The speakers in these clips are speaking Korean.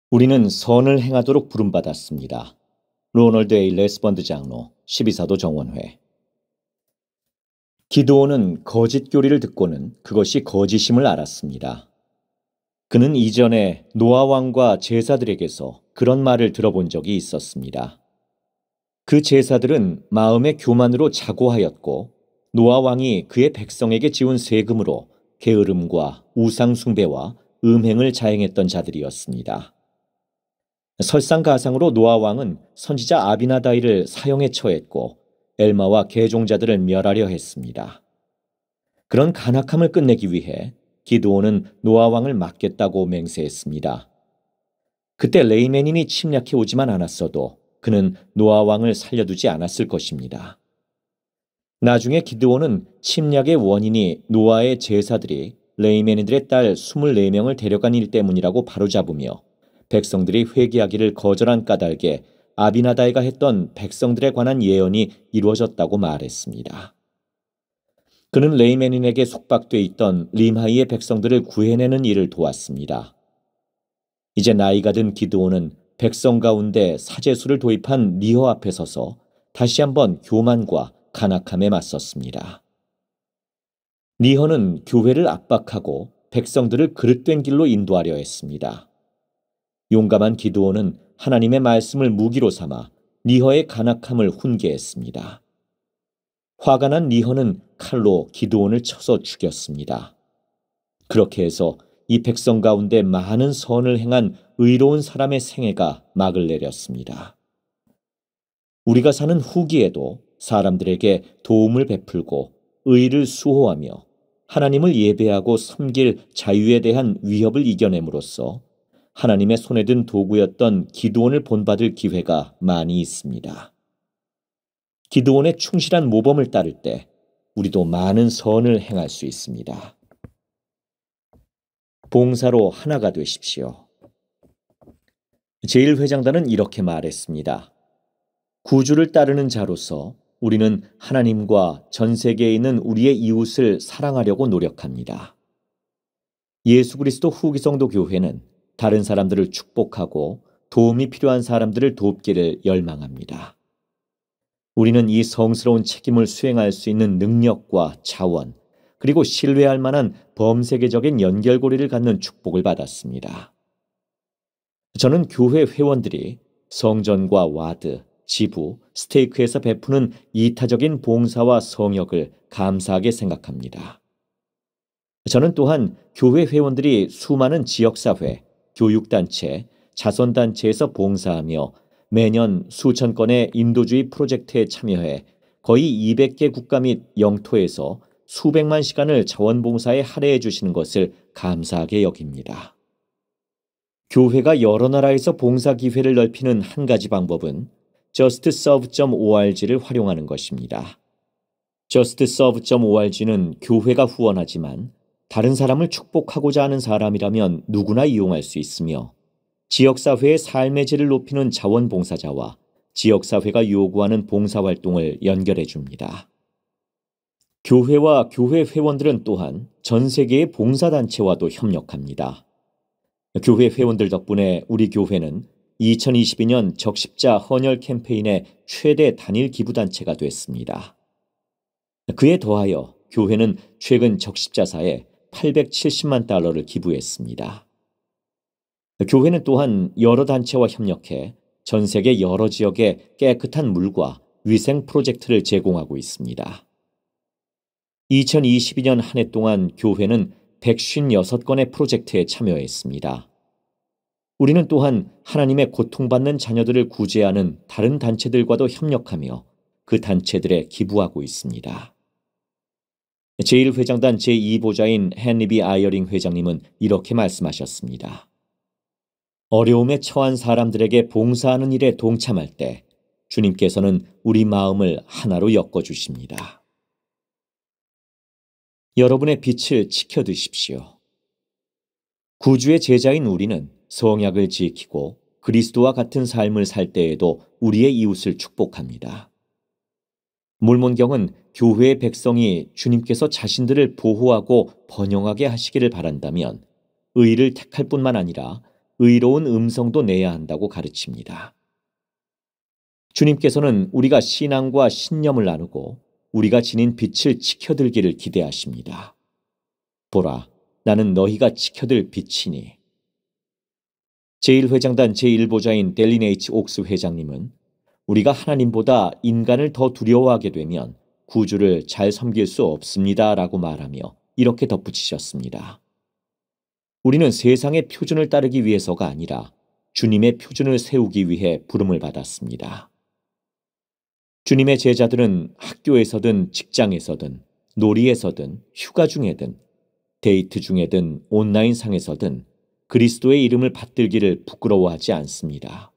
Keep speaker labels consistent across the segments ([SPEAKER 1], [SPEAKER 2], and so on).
[SPEAKER 1] 우리는 선을 행하도록 부름받았습니다. 로널드 A. 레스번드 장로, 12사도 정원회. 기드온은 거짓 교리를 듣고는 그것이 거짓임을 알았습니다. 그는 이전에 노아 왕과 제사들에게서 그런 말을 들어본 적이 있었습니다. 그 제사들은 마음의 교만으로 자고하였고 노아 왕이 그의 백성에게 지운 세금으로 게으름과 우상 숭배와 음행을 자행했던 자들이었습니다. 설상가상으로 노아 왕은 선지자 아비나다이를 사형에 처했고 엘마와 계종자들을 멸하려 했습니다. 그런 간악함을 끝내기 위해 기드온은 노아 왕을 막겠다고 맹세했습니다. 그때 레이메닌이 침략해 오지만 않았어도 그는 노아 왕을 살려두지 않았을 것입니다. 나중에 기드온은 침략의 원인이 노아의 제사들이 레이메닌들의 딸 24명을 데려간 일 때문이라고 바로잡으며 백성들이 회개하기를 거절한 까닭에 아비나다이가 했던 백성들에 관한 예언이 이루어졌다고 말했습니다. 그는 레이메닌에게 속박돼 있던 림하이의 백성들을 구해내는 일을 도왔습니다. 이제 나이가 든 기드온은 백성 가운데 사제수를 도입한 니허 앞에 서서 다시 한번 교만과 간악함에 맞섰습니다. 니허는 교회를 압박하고 백성들을 그릇된 길로 인도하려 했습니다. 용감한 기드온은 하나님의 말씀을 무기로 삼아 니허의 간악함을 훈계했습니다. 화가 난 니허는 칼로 기드온을 쳐서 죽였습니다. 그렇게 해서 이 백성 가운데 많은 선을 행한 의로운 사람의 생애가 막을 내렸습니다. 우리가 사는 후기에도 사람들에게 도움을 베풀고 의를 수호하며 하나님을 예배하고 섬길 자유에 대한 위협을 이겨냄으로써 하나님의 손에 든 도구였던 기드온을 본받을 기회가 많이 있습니다. 기드온의 충실한 모범을 따를 때 우리도 많은 선을 행할 수 있습니다. 봉사로 하나가 되십시오. 제1회장단은 이렇게 말했습니다. 구주를 따르는 자로서 우리는 하나님과 전 세계에 있는 우리의 이웃을 사랑하려고 노력합니다. 예수 그리스도 후기성도 교회는 다른 사람들을 축복하고 도움이 필요한 사람들을 돕기를 열망합니다. 우리는 이 성스러운 책임을 수행할 수 있는 능력과 자원, 그리고 신뢰할 만한 범세계적인 연결고리를 갖는 축복을 받았습니다. 저는 교회 회원들이 성전과 와드, 지부, 스테이크에서 베푸는 이타적인 봉사와 성역을 감사하게 생각합니다. 저는 또한 교회 회원들이 수많은 지역사회, 교육단체, 자선단체에서 봉사하며 매년 수천 건의 인도주의 프로젝트에 참여해 거의 200개 국가 및 영토에서 수백만 시간을 자원봉사에 할애해 주시는 것을 감사하게 여깁니다. 교회가 여러 나라에서 봉사 기회를 넓히는 한 가지 방법은 justserve.org를 활용하는 것입니다. justserve.org는 교회가 후원하지만 다른 사람을 축복하고자 하는 사람이라면 누구나 이용할 수 있으며 지역사회의 삶의 질을 높이는 자원봉사자와 지역사회가 요구하는 봉사활동을 연결해 줍니다. 교회와 교회 회원들은 또한 전 세계의 봉사단체와도 협력합니다. 교회 회원들 덕분에 우리 교회는 2022년 적십자 헌혈 캠페인의 최대 단일 기부단체가 됐습니다. 그에 더하여 교회는 최근 적십자사에 870만 달러를 기부했습니다. 교회는 또한 여러 단체와 협력해 전 세계 여러 지역에 깨끗한 물과 위생 프로젝트를 제공하고 있습니다. 2022년 한 해 동안 교회는 156건의 프로젝트에 참여했습니다. 우리는 또한 하나님의 고통받는 자녀들을 구제하는 다른 단체들과도 협력하며 그 단체들에 기부하고 있습니다. 제1회장단 제2보좌인 헨리 아이어링 회장님은 이렇게 말씀하셨습니다. 어려움에 처한 사람들에게 봉사하는 일에 동참할 때 주님께서는 우리 마음을 하나로 엮어주십니다. 여러분의 빛을 지켜두십시오. 구주의 제자인 우리는 성약을 지키고 그리스도와 같은 삶을 살 때에도 우리의 이웃을 축복합니다. 몰몬경은 교회의 백성이 주님께서 자신들을 보호하고 번영하게 하시기를 바란다면 의를 택할 뿐만 아니라 의로운 음성도 내야 한다고 가르칩니다. 주님께서는 우리가 신앙과 신념을 나누고 우리가 지닌 빛을 지켜들기를 기대하십니다. 보라, 나는 너희가 지켜들 빛이니. 제1회장단 제1보좌인 델린 H. 옥스 회장님은 우리가 하나님보다 인간을 더 두려워하게 되면 구주를 잘 섬길 수 없습니다 라고 말하며 이렇게 덧붙이셨습니다. 우리는 세상의 표준을 따르기 위해서가 아니라 주님의 표준을 세우기 위해 부름을 받았습니다. 주님의 제자들은 학교에서든 직장에서든 놀이에서든 휴가 중에든 데이트 중에든 온라인상에서든 그리스도의 이름을 받들기를 부끄러워하지 않습니다.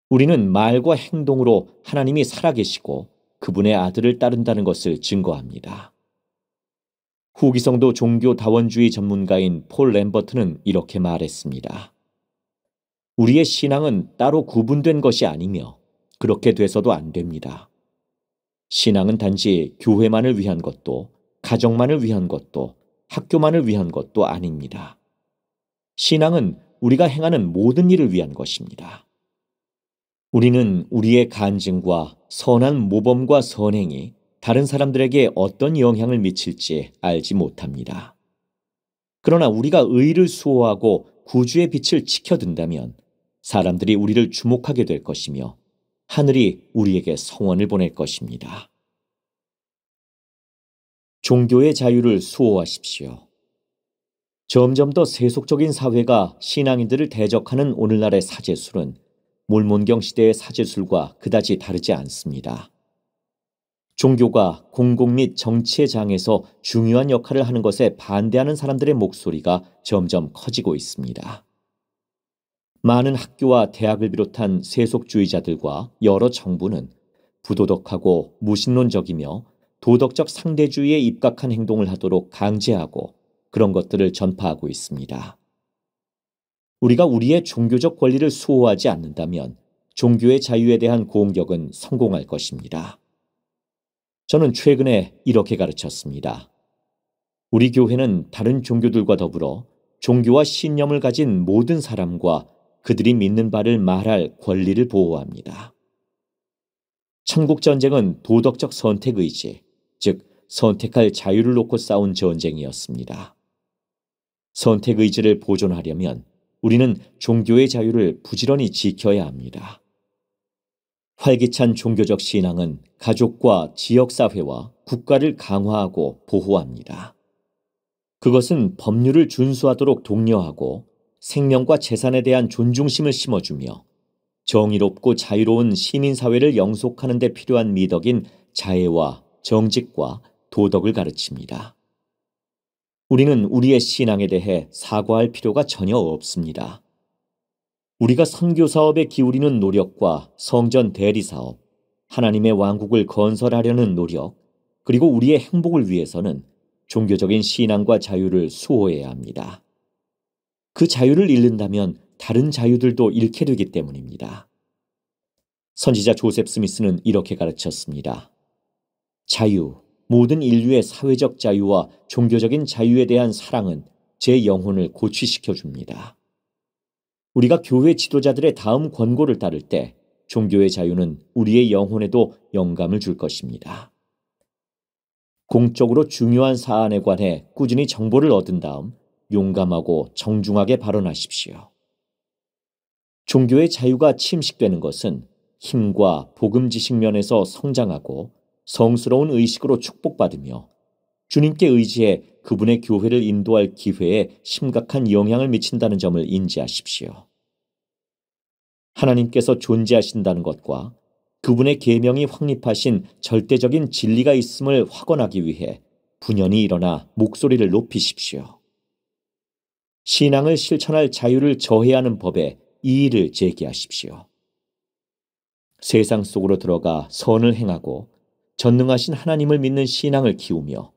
[SPEAKER 1] 우리는 말과 행동으로 하나님이 살아계시고 그분의 아들을 따른다는 것을 증거합니다. 후기성도 종교 다원주의 전문가인 폴 램버트는 이렇게 말했습니다. 우리의 신앙은 따로 구분된 것이 아니며 그렇게 돼서도 안 됩니다. 신앙은 단지 교회만을 위한 것도 가정만을 위한 것도 학교만을 위한 것도 아닙니다. 신앙은 우리가 행하는 모든 일을 위한 것입니다. 우리는 우리의 간증과 선한 모범과 선행이 다른 사람들에게 어떤 영향을 미칠지 알지 못합니다. 그러나 우리가 의를 수호하고 구주의 빛을 지켜든다면 사람들이 우리를 주목하게 될 것이며 하늘이 우리에게 성원을 보낼 것입니다. 종교의 자유를 수호하십시오. 점점 더 세속적인 사회가 신앙인들을 대적하는 오늘날의 사제술은 몰몬경 시대의 사제술과 그다지 다르지 않습니다. 종교가 공공 및 정치의 장에서 중요한 역할을 하는 것에 반대하는 사람들의 목소리가 점점 커지고 있습니다. 많은 학교와 대학을 비롯한 세속주의자들과 여러 정부는 부도덕하고 무신론적이며 도덕적 상대주의에 입각한 행동을 하도록 강제하고 그런 것들을 전파하고 있습니다. 우리가 우리의 종교적 권리를 수호하지 않는다면 종교의 자유에 대한 공격은 성공할 것입니다. 저는 최근에 이렇게 가르쳤습니다. 우리 교회는 다른 종교들과 더불어 종교와 신념을 가진 모든 사람과 그들이 믿는 바를 말할 권리를 보호합니다. 천국전쟁은 도덕적 선택의지, 즉 선택할 자유를 놓고 싸운 전쟁이었습니다. 선택의지를 보존하려면 우리는 종교의 자유를 부지런히 지켜야 합니다. 활기찬 종교적 신앙은 가족과 지역사회와 국가를 강화하고 보호합니다. 그것은 법률을 준수하도록 독려하고 생명과 재산에 대한 존중심을 심어주며 정의롭고 자유로운 시민사회를 영속하는 데 필요한 미덕인 자애와 정직과 도덕을 가르칩니다. 우리는 우리의 신앙에 대해 사과할 필요가 전혀 없습니다. 우리가 선교 사업에 기울이는 노력과 성전 대리 사업, 하나님의 왕국을 건설하려는 노력, 그리고 우리의 행복을 위해서는 종교적인 신앙과 자유를 수호해야 합니다. 그 자유를 잃는다면 다른 자유들도 잃게 되기 때문입니다. 선지자 조셉 스미스는 이렇게 가르쳤습니다. 자유, 모든 인류의 사회적 자유와 종교적인 자유에 대한 사랑은 제 영혼을 고취시켜 줍니다. 우리가 교회 지도자들의 다음 권고를 따를 때 종교의 자유는 우리의 영혼에도 영감을 줄 것입니다. 공적으로 중요한 사안에 관해 꾸준히 정보를 얻은 다음 용감하고 정중하게 발언하십시오. 종교의 자유가 침식되는 것은 힘과 복음 지식 면에서 성장하고 성스러운 의식으로 축복받으며 주님께 의지해 그분의 교회를 인도할 기회에 심각한 영향을 미친다는 점을 인지하십시오. 하나님께서 존재하신다는 것과 그분의 계명이 확립하신 절대적인 진리가 있음을 확언하기 위해 분연히 일어나 목소리를 높이십시오. 신앙을 실천할 자유를 저해하는 법에 이의를 제기하십시오. 세상 속으로 들어가 선을 행하고 전능하신 하나님을 믿는 신앙을 키우며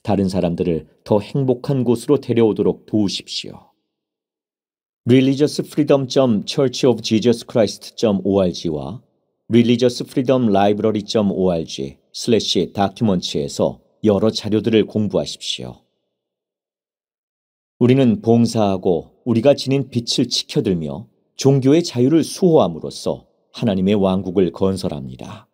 [SPEAKER 1] 다른 사람들을 더 행복한 곳으로 데려오도록 도우십시오. religiousfreedom.churchofjesuschrist.org와 religiousfreedomlibrary.org/documents 에서 여러 자료들을 공부하십시오. 우리는 봉사하고 우리가 지닌 빛을 지켜들며 종교의 자유를 수호함으로써 하나님의 왕국을 건설합니다.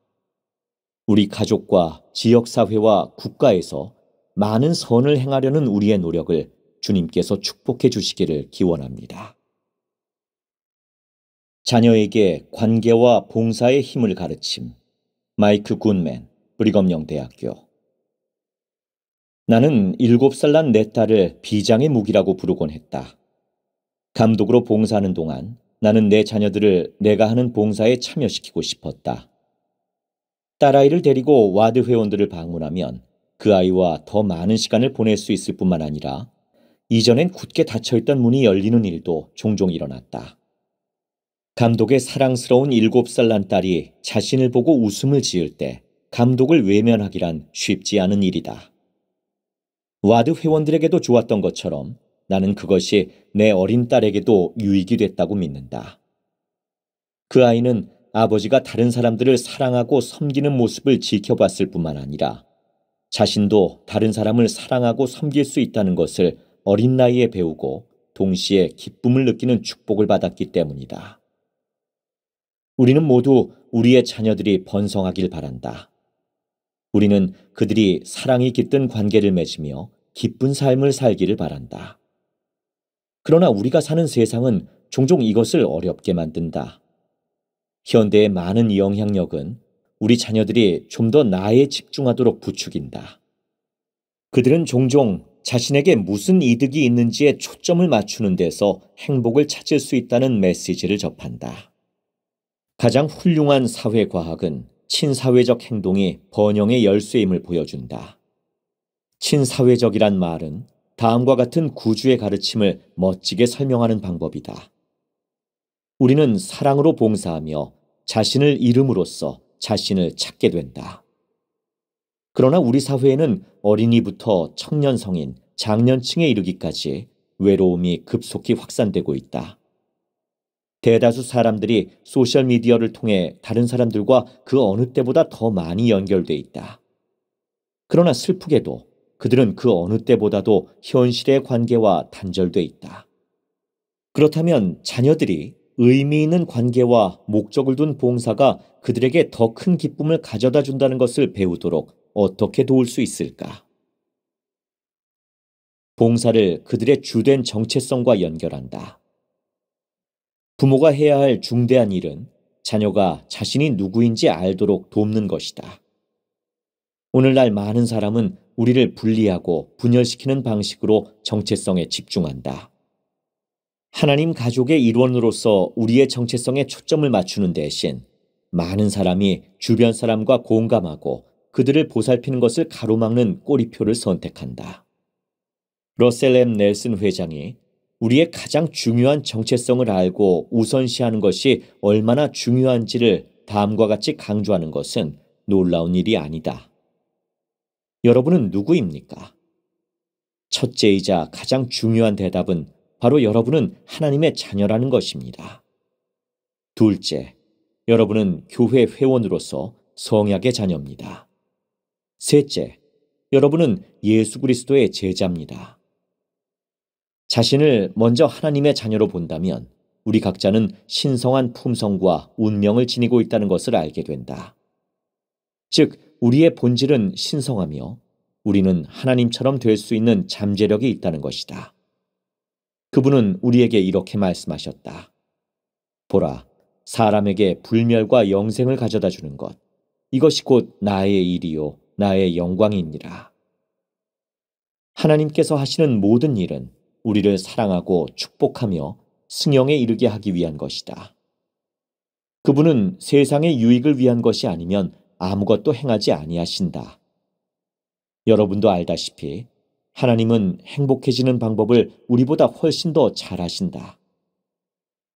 [SPEAKER 1] 우리 가족과 지역사회와 국가에서 많은 선을 행하려는 우리의 노력을 주님께서 축복해 주시기를 기원합니다. 자녀에게 관계와 봉사의 힘을 가르침. 마이크 굿맨, 브리검영 대학교. 나는 7살 난 내 딸을 비장의 무기라고 부르곤 했다. 감독으로 봉사하는 동안 나는 내 자녀들을 내가 하는 봉사에 참여시키고 싶었다. 딸아이를 데리고 와드 회원들을 방문하면 그 아이와 더 많은 시간을 보낼 수 있을 뿐만 아니라 이전엔 굳게 닫혀있던 문이 열리는 일도 종종 일어났다. 감독의 사랑스러운 7살 난 딸이 자신을 보고 웃음을 지을 때 감독을 외면하기란 쉽지 않은 일이다. 와드 회원들에게도 좋았던 것처럼 나는 그것이 내 어린 딸에게도 유익이 됐다고 믿는다. 그 아이는 아버지가 다른 사람들을 사랑하고 섬기는 모습을 지켜봤을 뿐만 아니라 자신도 다른 사람을 사랑하고 섬길 수 있다는 것을 어린 나이에 배우고 동시에 기쁨을 느끼는 축복을 받았기 때문이다. 우리는 모두 우리의 자녀들이 번성하길 바란다. 우리는 그들이 사랑이 깃든 관계를 맺으며 기쁜 삶을 살기를 바란다. 그러나 우리가 사는 세상은 종종 이것을 어렵게 만든다. 현대의 많은 영향력은 우리 자녀들이 좀 더 나에 집중하도록 부추긴다. 그들은 종종 자신에게 무슨 이득이 있는지에 초점을 맞추는 데서 행복을 찾을 수 있다는 메시지를 접한다. 가장 훌륭한 사회과학은 친사회적 행동이 번영의 열쇠임을 보여준다. 친사회적이란 말은 다음과 같은 구주의 가르침을 멋지게 설명하는 방법이다. 우리는 사랑으로 봉사하며 자신을 잃음으로써 자신을 찾게 된다. 그러나 우리 사회에는 어린이부터 청년 성인, 장년층에 이르기까지 외로움이 급속히 확산되고 있다. 대다수 사람들이 소셜미디어를 통해 다른 사람들과 그 어느 때보다 더 많이 연결돼 있다. 그러나 슬프게도 그들은 그 어느 때보다도 현실의 관계와 단절돼 있다. 그렇다면 자녀들이 의미 있는 관계와 목적을 둔 봉사가 그들에게 더 큰 기쁨을 가져다 준다는 것을 배우도록 어떻게 도울 수 있을까? 봉사를 그들의 주된 정체성과 연결한다. 부모가 해야 할 중대한 일은 자녀가 자신이 누구인지 알도록 돕는 것이다. 오늘날 많은 사람은 우리를 분리하고 분열시키는 방식으로 정체성에 집중한다. 하나님 가족의 일원으로서 우리의 정체성에 초점을 맞추는 대신 많은 사람이 주변 사람과 공감하고 그들을 보살피는 것을 가로막는 꼬리표를 선택한다. 러셀 M. 넬슨 회장이 우리의 가장 중요한 정체성을 알고 우선시하는 것이 얼마나 중요한지를 다음과 같이 강조하는 것은 놀라운 일이 아니다. 여러분은 누구입니까? 첫째이자 가장 중요한 대답은 바로 여러분은 하나님의 자녀라는 것입니다. 둘째, 여러분은 교회 회원으로서 성약의 자녀입니다. 셋째, 여러분은 예수 그리스도의 제자입니다. 자신을 먼저 하나님의 자녀로 본다면 우리 각자는 신성한 품성과 운명을 지니고 있다는 것을 알게 된다. 즉, 우리의 본질은 신성하며 우리는 하나님처럼 될 수 있는 잠재력이 있다는 것이다. 그분은 우리에게 이렇게 말씀하셨다. 보라, 사람에게 불멸과 영생을 가져다 주는 것, 이것이 곧 나의 일이요 나의 영광이니라. 하나님께서 하시는 모든 일은 우리를 사랑하고 축복하며 승영에 이르게 하기 위한 것이다. 그분은 세상의 유익을 위한 것이 아니면 아무것도 행하지 아니하신다. 여러분도 알다시피 하나님은 행복해지는 방법을 우리보다 훨씬 더 잘 아신다.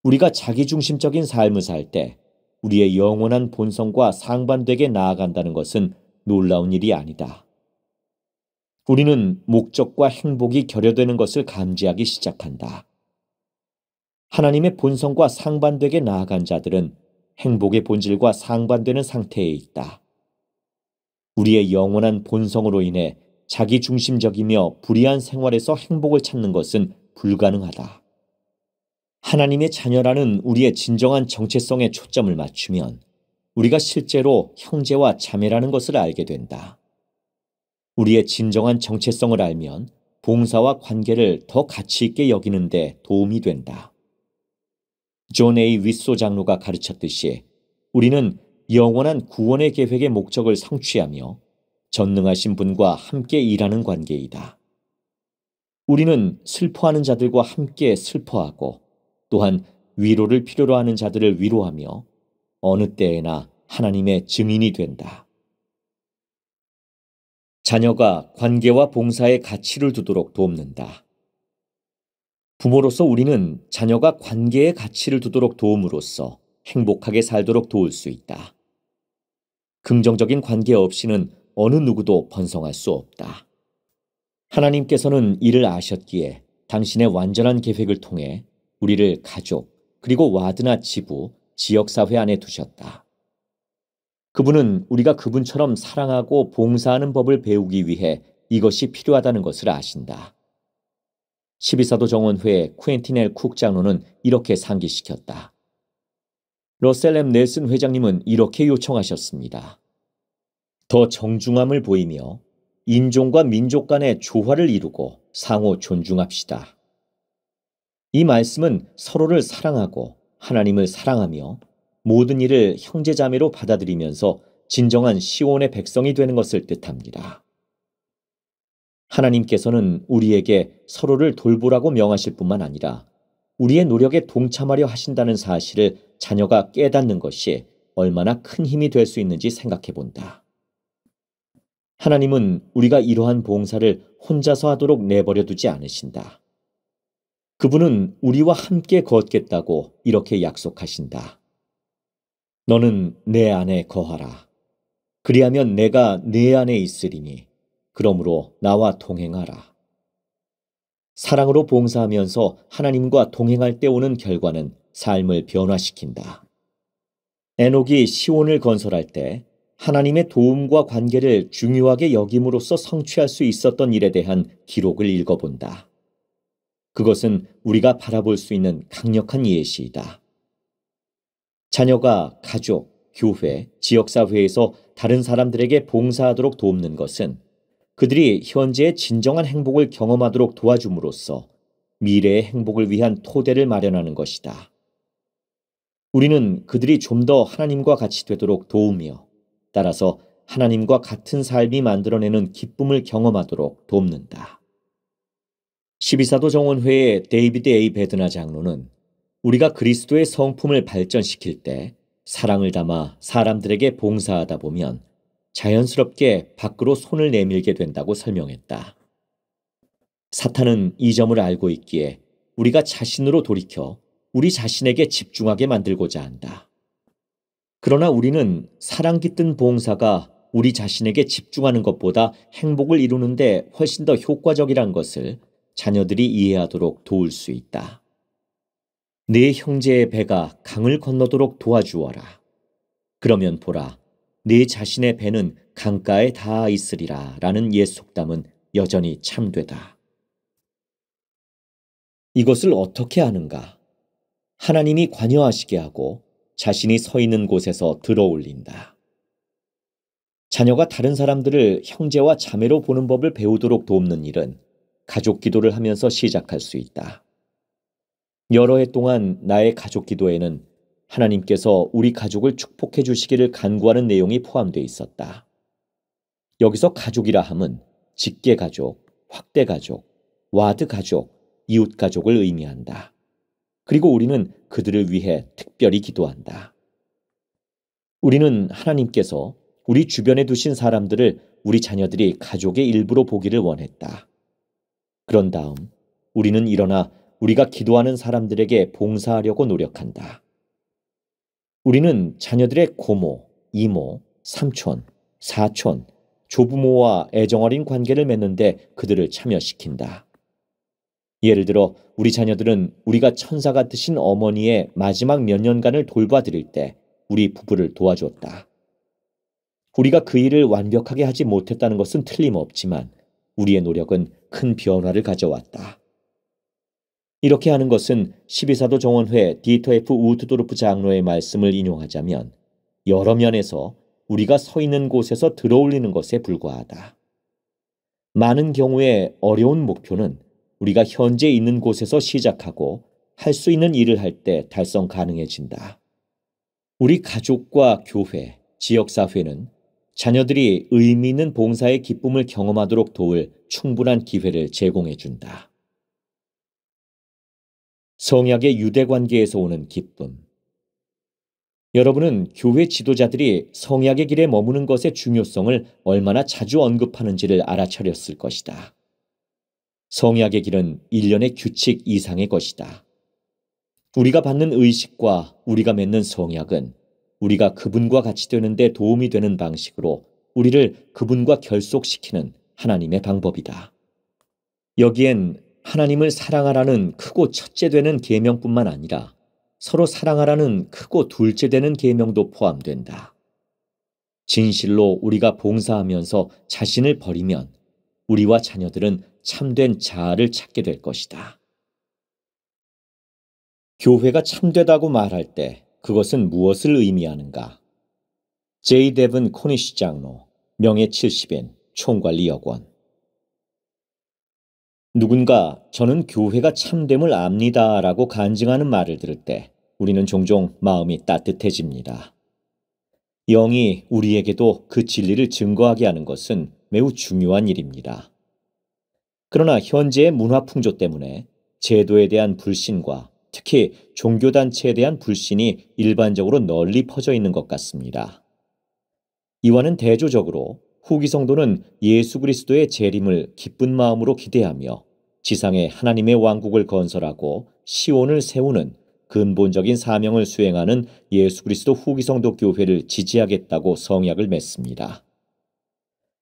[SPEAKER 1] 우리가 자기중심적인 삶을 살 때 우리의 영원한 본성과 상반되게 나아간다는 것은 놀라운 일이 아니다. 우리는 목적과 행복이 결여되는 것을 감지하기 시작한다. 하나님의 본성과 상반되게 나아간 자들은 행복의 본질과 상반되는 상태에 있다. 우리의 영원한 본성으로 인해 자기중심적이며 불의한 생활에서 행복을 찾는 것은 불가능하다. 하나님의 자녀라는 우리의 진정한 정체성에 초점을 맞추면 우리가 실제로 형제와 자매라는 것을 알게 된다. 우리의 진정한 정체성을 알면 봉사와 관계를 더 가치 있게 여기는 데 도움이 된다. 존 A. 윗소 장로가 가르쳤듯이 우리는 영원한 구원의 계획의 목적을 성취하며 전능하신 분과 함께 일하는 관계이다. 우리는 슬퍼하는 자들과 함께 슬퍼하고 또한 위로를 필요로 하는 자들을 위로하며 어느 때에나 하나님의 증인이 된다. 자녀가 관계와 봉사의 가치를 두도록 돕는다. 부모로서 우리는 자녀가 관계의 가치를 두도록 도움으로써 행복하게 살도록 도울 수 있다. 긍정적인 관계 없이는 어느 누구도 번성할 수 없다. 하나님께서는 이를 아셨기에 당신의 완전한 계획을 통해 우리를 가족, 그리고 와드나 지부, 지역사회 안에 두셨다. 그분은 우리가 그분처럼 사랑하고 봉사하는 법을 배우기 위해 이것이 필요하다는 것을 아신다. 12사도 정원회 쿠엔틴 L. 쿡 장로는 이렇게 상기시켰다. 러셀 M. 넬슨 회장님은 이렇게 요청하셨습니다. 더 정중함을 보이며 인종과 민족 간의 조화를 이루고 상호 존중합시다. 이 말씀은 서로를 사랑하고 하나님을 사랑하며 모든 일을 형제자매로 받아들이면서 진정한 시온의 백성이 되는 것을 뜻합니다. 하나님께서는 우리에게 서로를 돌보라고 명하실 뿐만 아니라 우리의 노력에 동참하려 하신다는 사실을 자녀가 깨닫는 것이 얼마나 큰 힘이 될 수 있는지 생각해 본다. 하나님은 우리가 이러한 봉사를 혼자서 하도록 내버려 두지 않으신다. 그분은 우리와 함께 걷겠다고 이렇게 약속하신다. 너는 내 안에 거하라. 그리하면 내가 네 안에 있으리니 그러므로 나와 동행하라. 사랑으로 봉사하면서 하나님과 동행할 때 오는 결과는 삶을 변화시킨다. 에녹이 시온을 건설할 때 하나님의 도움과 관계를 중요하게 여김으로써 성취할 수 있었던 일에 대한 기록을 읽어본다. 그것은 우리가 바라볼 수 있는 강력한 예시이다. 자녀가 가족, 교회, 지역사회에서 다른 사람들에게 봉사하도록 돕는 것은 그들이 현재의 진정한 행복을 경험하도록 도와줌으로써 미래의 행복을 위한 토대를 마련하는 것이다. 우리는 그들이 좀 더 하나님과 같이 되도록 도우며 따라서 하나님과 같은 삶이 만들어내는 기쁨을 경험하도록 돕는다. 12사도 정원회의 데이비드 A. 베드나 장로는 우리가 그리스도의 성품을 발전시킬 때 사랑을 담아 사람들에게 봉사하다 보면 자연스럽게 밖으로 손을 내밀게 된다고 설명했다. 사탄은 이 점을 알고 있기에 우리가 자신으로 돌이켜 우리 자신에게 집중하게 만들고자 한다. 그러나 우리는 사랑 깃든 봉사가 우리 자신에게 집중하는 것보다 행복을 이루는데 훨씬 더 효과적이란 것을 자녀들이 이해하도록 도울 수 있다. 네 형제의 배가 강을 건너도록 도와주어라. 그러면 보라, 네 자신의 배는 강가에 닿아 있으리라 라는 옛 속담은 여전히 참되다. 이것을 어떻게 하는가? 하나님이 관여하시게 하고 자신이 서 있는 곳에서 들어올린다. 자녀가 다른 사람들을 형제와 자매로 보는 법을 배우도록 돕는 일은 가족 기도를 하면서 시작할 수 있다. 여러 해 동안 나의 가족 기도에는 하나님께서 우리 가족을 축복해 주시기를 간구하는 내용이 포함되어 있었다. 여기서 가족이라 함은 직계 가족, 확대 가족, 와드 가족, 이웃 가족을 의미한다. 그리고 우리는 그들을 위해 특별히 기도한다. 우리는 하나님께서 우리 주변에 두신 사람들을 우리 자녀들이 가족의 일부로 보기를 원했다. 그런 다음 우리는 일어나 우리가 기도하는 사람들에게 봉사하려고 노력한다. 우리는 자녀들의 고모, 이모, 삼촌, 사촌, 조부모와 애정어린 관계를 맺는데 그들을 참여시킨다. 예를 들어 우리 자녀들은 우리가 천사 같으신 어머니의 마지막 몇 년간을 돌봐드릴 때 우리 부부를 도와줬다. 우리가 그 일을 완벽하게 하지 못했다는 것은 틀림없지만 우리의 노력은 큰 변화를 가져왔다. 이렇게 하는 것은 12사도 정원회 디터 F 우트도르프 장로의 말씀을 인용하자면 여러 면에서 우리가 서 있는 곳에서 들어올리는 것에 불과하다. 많은 경우에 어려운 목표는 우리가 현재 있는 곳에서 시작하고 할 수 있는 일을 할 때 달성 가능해진다. 우리 가족과 교회, 지역사회는 자녀들이 의미 있는 봉사의 기쁨을 경험하도록 도울 충분한 기회를 제공해준다. 성약의 유대 관계에서 오는 기쁨. 여러분은 교회 지도자들이 성약의 길에 머무는 것의 중요성을 얼마나 자주 언급하는지를 알아차렸을 것이다. 성약의 길은 일련의 규칙 이상의 것이다. 우리가 받는 의식과 우리가 맺는 성약은 우리가 그분과 같이 되는 데 도움이 되는 방식으로 우리를 그분과 결속시키는 하나님의 방법이다. 여기엔 하나님을 사랑하라는 크고 첫째 되는 계명뿐만 아니라 서로 사랑하라는 크고 둘째 되는 계명도 포함된다. 진실로 우리가 봉사하면서 자신을 버리면 우리와 자녀들은 참된 자아를 찾게 될 것이다. 교회가 참되다고 말할 때 그것은 무엇을 의미하는가? 제이 데븐 코니시 장로, 명예 70인, 총관리 여권. 누군가 저는 교회가 참됨을 압니다 라고 간증하는 말을 들을 때 우리는 종종 마음이 따뜻해집니다. 영이 우리에게도 그 진리를 증거하게 하는 것은 매우 중요한 일입니다. 그러나 현재의 문화 풍조 때문에 제도에 대한 불신과 특히 종교단체에 대한 불신이 일반적으로 널리 퍼져 있는 것 같습니다. 이와는 대조적으로 후기 성도는 예수 그리스도의 재림을 기쁜 마음으로 기대하며 지상에 하나님의 왕국을 건설하고 시온을 세우는 근본적인 사명을 수행하는 예수 그리스도 후기 성도 교회를 지지하겠다고 성약을 맺습니다.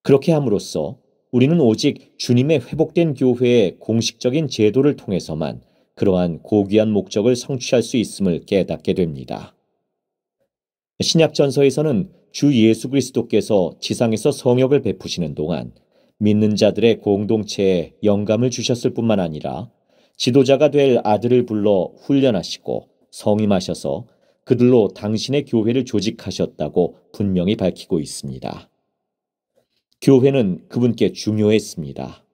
[SPEAKER 1] 그렇게 함으로써 우리는 오직 주님의 회복된 교회의 공식적인 제도를 통해서만 그러한 고귀한 목적을 성취할 수 있음을 깨닫게 됩니다. 신약전서에서는 주 예수 그리스도께서 지상에서 성역을 베푸시는 동안 믿는 자들의 공동체에 영감을 주셨을 뿐만 아니라 지도자가 될 아들을 불러 훈련하시고 성임하셔서 그들로 당신의 교회를 조직하셨다고 분명히 밝히고 있습니다. 교회는 그분께 중요했습니다.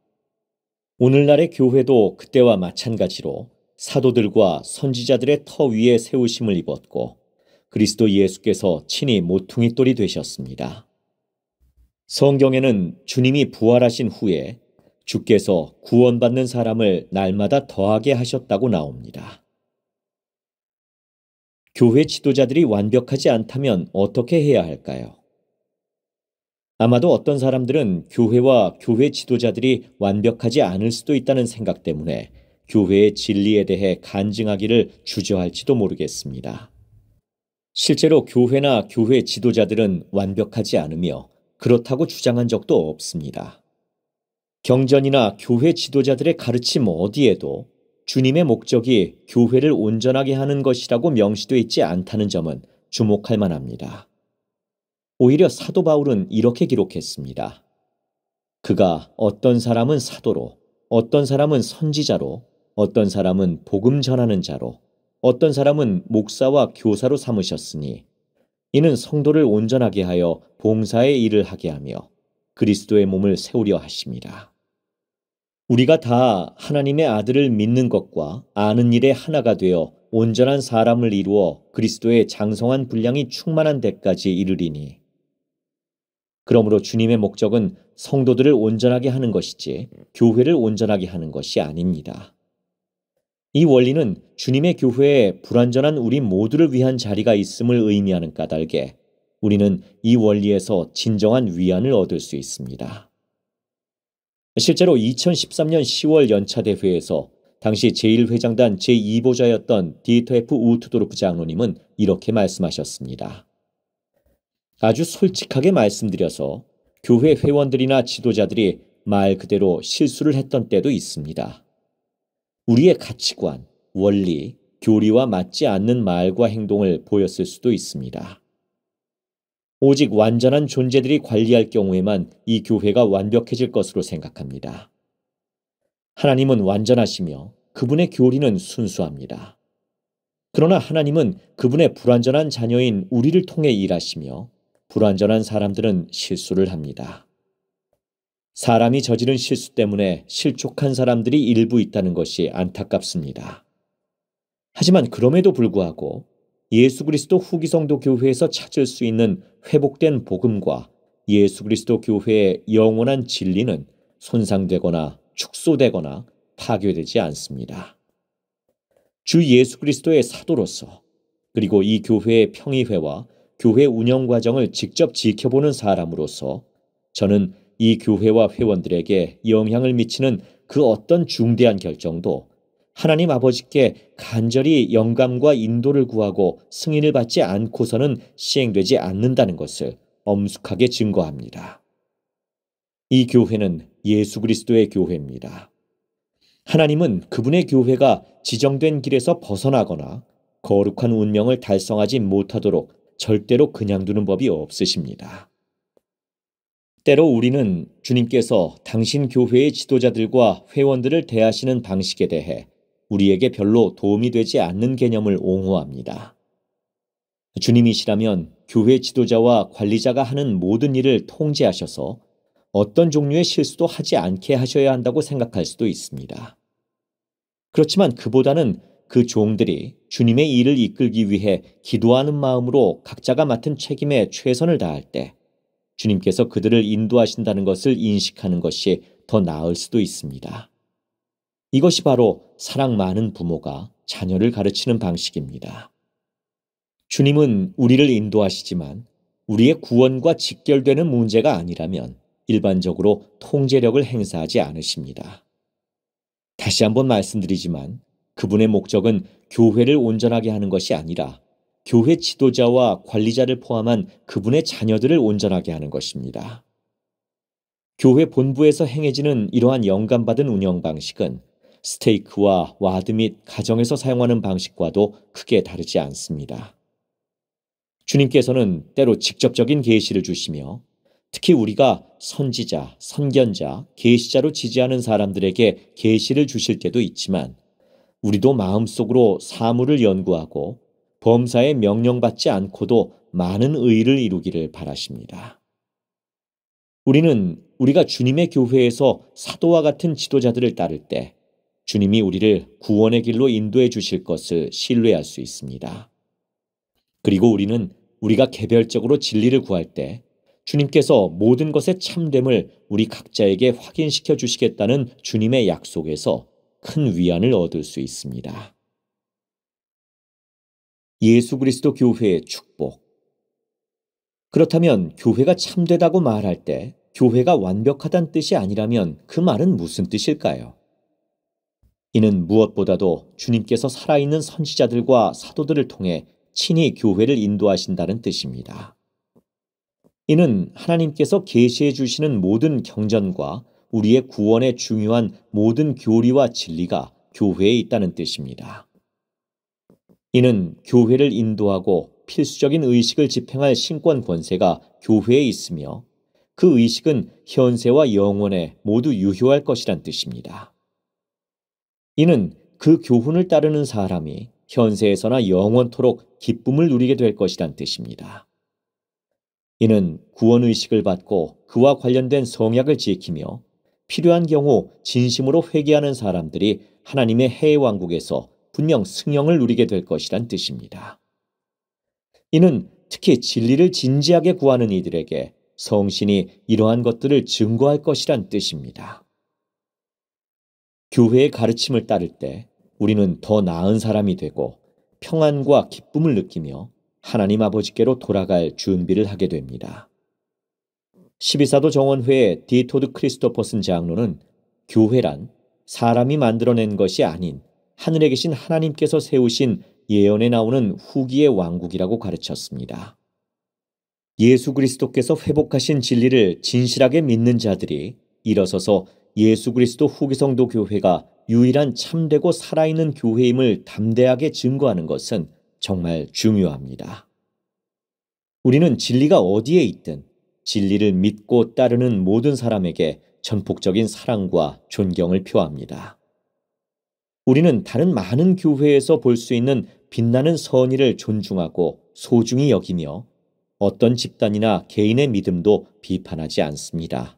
[SPEAKER 1] 오늘날의 교회도 그때와 마찬가지로 사도들과 선지자들의 터 위에 세우심을 입었고 그리스도 예수께서 친히 모퉁이 돌이 되셨습니다. 성경에는 주님이 부활하신 후에 주께서 구원받는 사람을 날마다 더하게 하셨다고 나옵니다. 교회 지도자들이 완벽하지 않다면 어떻게 해야 할까요? 아마도 어떤 사람들은 교회와 교회 지도자들이 완벽하지 않을 수도 있다는 생각 때문에 교회의 진리에 대해 간증하기를 주저할지도 모르겠습니다. 실제로 교회나 교회 지도자들은 완벽하지 않으며 그렇다고 주장한 적도 없습니다. 경전이나 교회 지도자들의 가르침 어디에도 주님의 목적이 교회를 온전하게 하는 것이라고 명시되어 있지 않다는 점은 주목할 만합니다. 오히려 사도 바울은 이렇게 기록했습니다. 그가 어떤 사람은 사도로, 어떤 사람은 선지자로, 어떤 사람은 복음 전하는 자로, 어떤 사람은 목사와 교사로 삼으셨으니 이는 성도를 온전하게 하여 봉사의 일을 하게 하며 그리스도의 몸을 세우려 하심이라. 우리가 다 하나님의 아들을 믿는 것과 아는 일에 하나가 되어 온전한 사람을 이루어 그리스도의 장성한 분량이 충만한 데까지 이르리니 그러므로 주님의 목적은 성도들을 온전하게 하는 것이지 교회를 온전하게 하는 것이 아닙니다. 이 원리는 주님의 교회에 불완전한 우리 모두를 위한 자리가 있음을 의미하는 까닭에 우리는 이 원리에서 진정한 위안을 얻을 수 있습니다. 실제로 2013년 10월 연차대회에서 당시 제1회장단 제2보좌였던 디터 F 우트도르프 장로님은 이렇게 말씀하셨습니다. 아주 솔직하게 말씀드려서 교회 회원들이나 지도자들이 말 그대로 실수를 했던 때도 있습니다. 우리의 가치관, 원리, 교리와 맞지 않는 말과 행동을 보였을 수도 있습니다. 오직 완전한 존재들이 관리할 경우에만 이 교회가 완벽해질 것으로 생각합니다. 하나님은 완전하시며 그분의 교리는 순수합니다. 그러나 하나님은 그분의 불완전한 자녀인 우리를 통해 일하시며 불완전한 사람들은 실수를 합니다. 사람이 저지른 실수 때문에 실족한 사람들이 일부 있다는 것이 안타깝습니다. 하지만 그럼에도 불구하고 예수 그리스도 후기 성도 교회에서 찾을 수 있는 회복된 복음과 예수 그리스도 교회의 영원한 진리는 손상되거나 축소되거나 파괴되지 않습니다. 주 예수 그리스도의 사도로서 그리고 이 교회의 평의회와 교회 운영 과정을 직접 지켜보는 사람으로서 저는 이 교회와 회원들에게 영향을 미치는 그 어떤 중대한 결정도 하나님 아버지께 간절히 영감과 인도를 구하고 승인을 받지 않고서는 시행되지 않는다는 것을 엄숙하게 증거합니다. 이 교회는 예수 그리스도의 교회입니다. 하나님은 그분의 교회가 지정된 길에서 벗어나거나 거룩한 운명을 달성하지 못하도록 절대로 그냥 두는 법이 없으십니다. 때로 우리는 주님께서 당신 교회의 지도자들과 회원들을 대하시는 방식에 대해 우리에게 별로 도움이 되지 않는 개념을 옹호합니다. 주님이시라면 교회 지도자와 관리자가 하는 모든 일을 통제하셔서 어떤 종류의 실수도 하지 않게 하셔야 한다고 생각할 수도 있습니다. 그렇지만 그보다는 그 종들이 주님의 일을 이끌기 위해 기도하는 마음으로 각자가 맡은 책임에 최선을 다할 때 주님께서 그들을 인도하신다는 것을 인식하는 것이 더 나을 수도 있습니다. 이것이 바로 사랑 많은 부모가 자녀를 가르치는 방식입니다. 주님은 우리를 인도하시지만 우리의 구원과 직결되는 문제가 아니라면 일반적으로 통제력을 행사하지 않으십니다. 다시 한번 말씀드리지만 그분의 목적은 교회를 온전하게 하는 것이 아니라 교회 지도자와 관리자를 포함한 그분의 자녀들을 온전하게 하는 것입니다. 교회 본부에서 행해지는 이러한 영감받은 운영 방식은 스테이크와 와드 및 가정에서 사용하는 방식과도 크게 다르지 않습니다. 주님께서는 때로 직접적인 계시를 주시며 특히 우리가 선지자, 선견자, 계시자로 지지하는 사람들에게 계시를 주실 때도 있지만 우리도 마음속으로 사물을 연구하고 범사에 명령받지 않고도 많은 의의를 이루기를 바라십니다. 우리는 우리가 주님의 교회에서 사도와 같은 지도자들을 따를 때 주님이 우리를 구원의 길로 인도해 주실 것을 신뢰할 수 있습니다. 그리고 우리는 우리가 개별적으로 진리를 구할 때 주님께서 모든 것의 참됨을 우리 각자에게 확인시켜 주시겠다는 주님의 약속에서 큰 위안을 얻을 수 있습니다. 예수 그리스도 교회의 축복. 그렇다면 교회가 참되다고 말할 때 교회가 완벽하다는 뜻이 아니라면 그 말은 무슨 뜻일까요? 이는 무엇보다도 주님께서 살아있는 선지자들과 사도들을 통해 친히 교회를 인도하신다는 뜻입니다. 이는 하나님께서 계시해 주시는 모든 경전과 우리의 구원에 중요한 모든 교리와 진리가 교회에 있다는 뜻입니다. 이는 교회를 인도하고 필수적인 의식을 집행할 신권 권세가 교회에 있으며 그 의식은 현세와 영원에 모두 유효할 것이란 뜻입니다. 이는 그 교훈을 따르는 사람이 현세에서나 영원토록 기쁨을 누리게 될 것이란 뜻입니다. 이는 구원의식을 받고 그와 관련된 성약을 지키며 필요한 경우 진심으로 회개하는 사람들이 하나님의 해왕국에서 분명 승영을 누리게 될 것이란 뜻입니다. 이는 특히 진리를 진지하게 구하는 이들에게 성신이 이러한 것들을 증거할 것이란 뜻입니다. 교회의 가르침을 따를 때 우리는 더 나은 사람이 되고 평안과 기쁨을 느끼며 하나님 아버지께로 돌아갈 준비를 하게 됩니다. 12사도 정원회의 디토드 크리스토퍼슨 장로는 교회란 사람이 만들어낸 것이 아닌 하늘에 계신 하나님께서 세우신 예언에 나오는 후기의 왕국이라고 가르쳤습니다. 예수 그리스도께서 회복하신 진리를 진실하게 믿는 자들이 일어서서 예수 그리스도 후기 성도 교회가 유일한 참되고 살아있는 교회임을 담대하게 증거하는 것은 정말 중요합니다. 우리는 진리가 어디에 있든 진리를 믿고 따르는 모든 사람에게 전폭적인 사랑과 존경을 표합니다. 우리는 다른 많은 교회에서 볼 수 있는 빛나는 선의를 존중하고 소중히 여기며 어떤 집단이나 개인의 믿음도 비판하지 않습니다.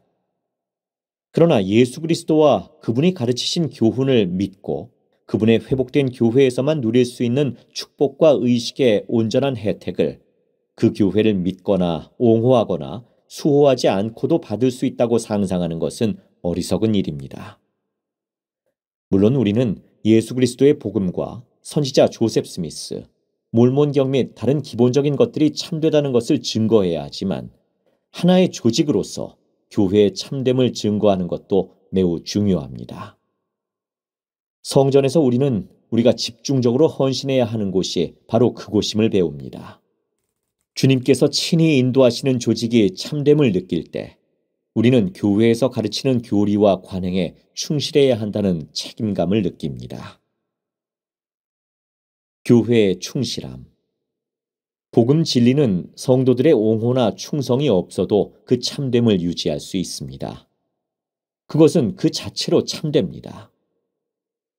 [SPEAKER 1] 그러나 예수 그리스도와 그분이 가르치신 교훈을 믿고 그분의 회복된 교회에서만 누릴 수 있는 축복과 의식의 온전한 혜택을 그 교회를 믿거나 옹호하거나 수호하지 않고도 받을 수 있다고 상상하는 것은 어리석은 일입니다. 물론 우리는 예수 그리스도의 복음과 선지자 조셉 스미스, 몰몬경 및 다른 기본적인 것들이 참되다는 것을 증거해야 하지만 하나의 조직으로서 교회의 참됨을 증거하는 것도 매우 중요합니다. 성전에서 우리는 우리가 집중적으로 헌신해야 하는 곳이 바로 그곳임을 배웁니다. 주님께서 친히 인도하시는 조직이 참됨을 느낄 때 우리는 교회에서 가르치는 교리와 관행에 충실해야 한다는 책임감을 느낍니다. 교회의 충실함. 복음 진리는 성도들의 옹호나 충성이 없어도 그 참됨을 유지할 수 있습니다. 그것은 그 자체로 참됩니다.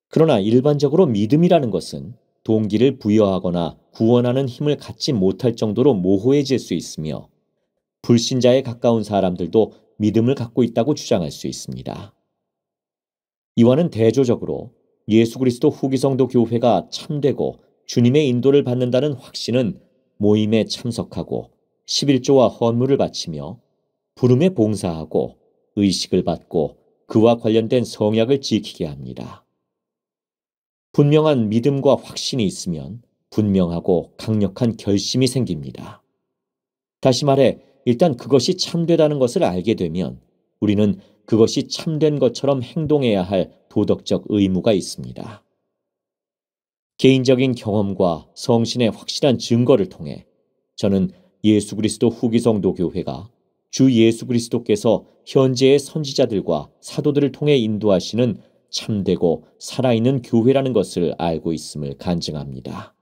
[SPEAKER 1] 그러나 일반적으로 믿음이라는 것은 동기를 부여하거나 구원하는 힘을 갖지 못할 정도로 모호해질 수 있으며 불신자에 가까운 사람들도 믿음을 갖고 있다고 주장할 수 있습니다. 이와는 대조적으로 예수 그리스도 후기 성도 교회가 참되고 주님의 인도를 받는다는 확신은 모임에 참석하고 11조와 헌물을 바치며 부름에 봉사하고 의식을 받고 그와 관련된 성약을 지키게 합니다. 분명한 믿음과 확신이 있으면 분명하고 강력한 결심이 생깁니다. 다시 말해 일단 그것이 참되다는 것을 알게 되면 우리는 그것이 참된 것처럼 행동해야 할 도덕적 의무가 있습니다. 개인적인 경험과 성신의 확실한 증거를 통해 저는 예수 그리스도 후기 성도 교회가 주 예수 그리스도께서 현재의 선지자들과 사도들을 통해 인도하시는 참되고 살아있는 교회라는 것을 알고 있음을 간증합니다.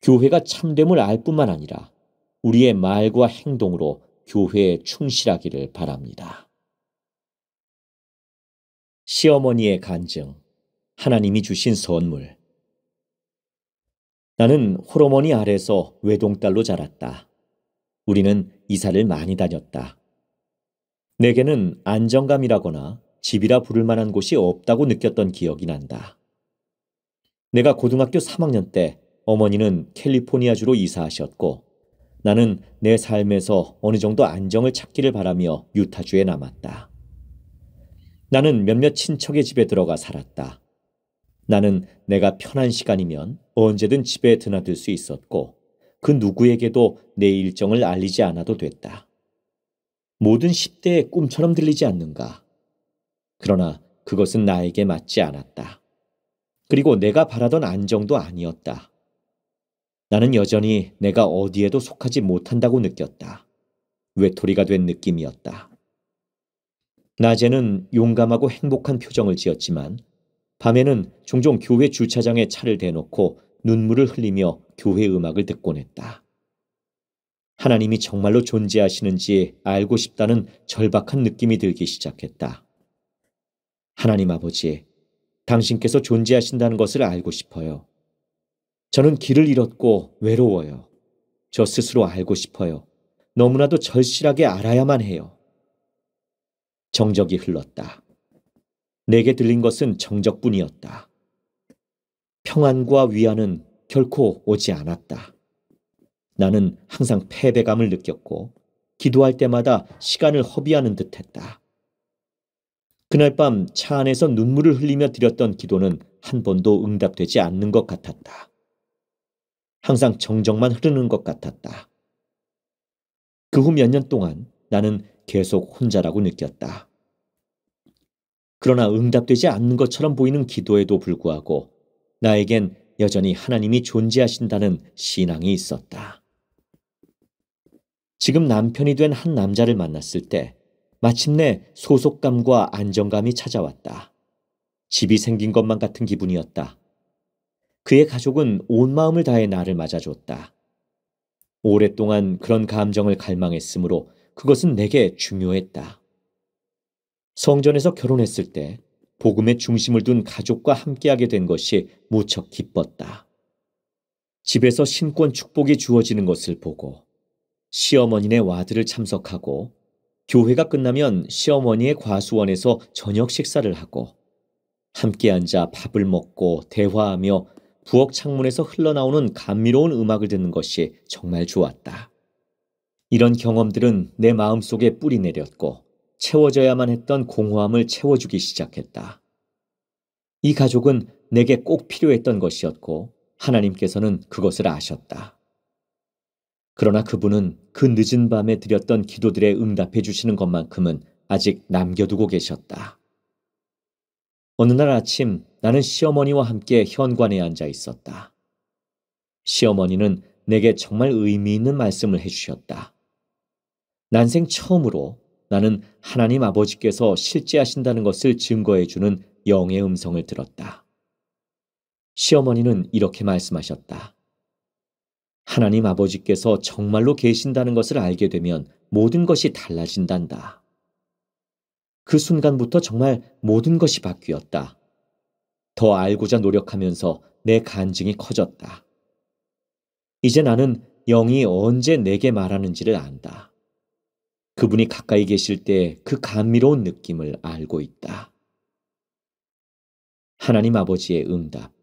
[SPEAKER 1] 교회가 참됨을 알 뿐만 아니라 우리의 말과 행동으로 교회에 충실하기를 바랍니다. 시어머니의 간증, 하나님이 주신 선물. 나는 홀어머니 아래서 외동딸로 자랐다. 우리는 이사를 많이 다녔다. 내게는 안정감이라거나 집이라 부를 만한 곳이 없다고 느꼈던 기억이 난다. 내가 고등학교 3학년 때 어머니는 캘리포니아주로 이사하셨고 나는 내 삶에서 어느 정도 안정을 찾기를 바라며 유타주에 남았다. 나는 몇몇 친척의 집에 들어가 살았다. 나는 내가 편한 시간이면 언제든 집에 드나들 수 있었고 그 누구에게도 내 일정을 알리지 않아도 됐다. 모든 10대의 꿈처럼 들리지 않는가? 그러나 그것은 나에게 맞지 않았다. 그리고 내가 바라던 안정도 아니었다. 나는 여전히 내가 어디에도 속하지 못한다고 느꼈다. 외톨이가 된 느낌이었다. 낮에는 용감하고 행복한 표정을 지었지만 밤에는 종종 교회 주차장에 차를 대놓고 눈물을 흘리며 교회 음악을 듣곤 했다. 하나님이 정말로 존재하시는지 알고 싶다는 절박한 느낌이 들기 시작했다. 하나님 아버지, 당신께서 존재하신다는 것을 알고 싶어요. 저는 길을 잃었고 외로워요. 저 스스로 알고 싶어요. 너무나도 절실하게 알아야만 해요. 정적이 흘렀다. 내게 들린 것은 정적뿐이었다. 평안과 위안은 결코 오지 않았다. 나는 항상 패배감을 느꼈고 기도할 때마다 시간을 허비하는 듯했다. 그날 밤 차 안에서 눈물을 흘리며 드렸던 기도는 한 번도 응답되지 않는 것 같았다. 항상 정적만 흐르는 것 같았다. 그 후 몇 년 동안 나는 계속 혼자라고 느꼈다. 그러나 응답되지 않는 것처럼 보이는 기도에도 불구하고 나에겐 여전히 하나님이 존재하신다는 신앙이 있었다. 지금 남편이 된 한 남자를 만났을 때 마침내 소속감과 안정감이 찾아왔다. 집이 생긴 것만 같은 기분이었다. 그의 가족은 온 마음을 다해 나를 맞아줬다. 오랫동안 그런 감정을 갈망했으므로 그것은 내게 중요했다. 성전에서 결혼했을 때 복음의 중심을 둔 가족과 함께하게 된 것이 무척 기뻤다. 집에서 신권 축복이 주어지는 것을 보고 시어머니네 와드를 참석하고 교회가 끝나면 시어머니의 과수원에서 저녁 식사를 하고 함께 앉아 밥을 먹고 대화하며 부엌 창문에서 흘러나오는 감미로운 음악을 듣는 것이 정말 좋았다. 이런 경험들은 내 마음속에 뿌리 내렸고 채워져야만 했던 공허함을 채워주기 시작했다. 이 가족은 내게 꼭 필요했던 것이었고 하나님께서는 그것을 아셨다. 그러나 그분은 그 늦은 밤에 드렸던 기도들에 응답해 주시는 것만큼은 아직 남겨두고 계셨다. 어느 날 아침 나는 시어머니와 함께 현관에 앉아 있었다. 시어머니는 내게 정말 의미 있는 말씀을 해주셨다. 난생 처음으로 나는 하나님 아버지께서 실제하신다는 것을 증거해주는 영의 음성을 들었다. 시어머니는 이렇게 말씀하셨다. 하나님 아버지께서 정말로 계신다는 것을 알게 되면 모든 것이 달라진단다. 그 순간부터 정말 모든 것이 바뀌었다. 더 알고자 노력하면서 내 간증이 커졌다. 이제 나는 영이 언제 내게 말하는지를 안다. 그분이 가까이 계실 때 그 감미로운 느낌을 알고 있다. 하나님 아버지의 응답.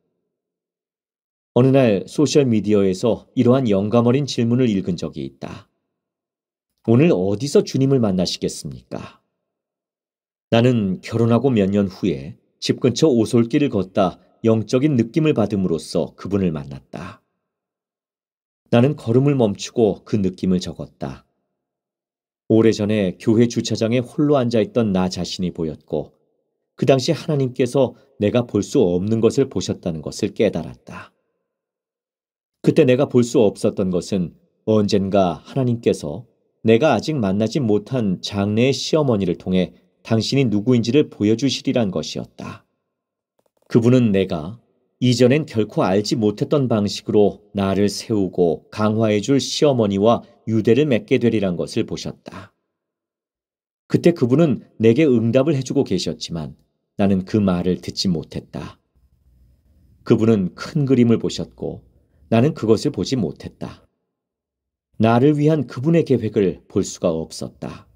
[SPEAKER 1] 어느 날 소셜미디어에서 이러한 영감 어린 질문을 읽은 적이 있다. 오늘 어디서 주님을 만나시겠습니까? 나는 결혼하고 몇 년 후에 집 근처 오솔길을 걷다 영적인 느낌을 받음으로써 그분을 만났다. 나는 걸음을 멈추고 그 느낌을 적었다. 오래전에 교회 주차장에 홀로 앉아있던 나 자신이 보였고 그 당시 하나님께서 내가 볼 수 없는 것을 보셨다는 것을 깨달았다. 그때 내가 볼 수 없었던 것은 언젠가 하나님께서 내가 아직 만나지 못한 장래의 시어머니를 통해 당신이 누구인지를 보여주시리란 것이었다. 그분은 내가 이전엔 결코 알지 못했던 방식으로 나를 세우고 강화해줄 시어머니와 유대를 맺게 되리란 것을 보셨다. 그때 그분은 내게 응답을 해주고 계셨지만 나는 그 말을 듣지 못했다. 그분은 큰 그림을 보셨고 나는 그것을 보지 못했다. 나를 위한 그분의 계획을 볼 수가 없었다.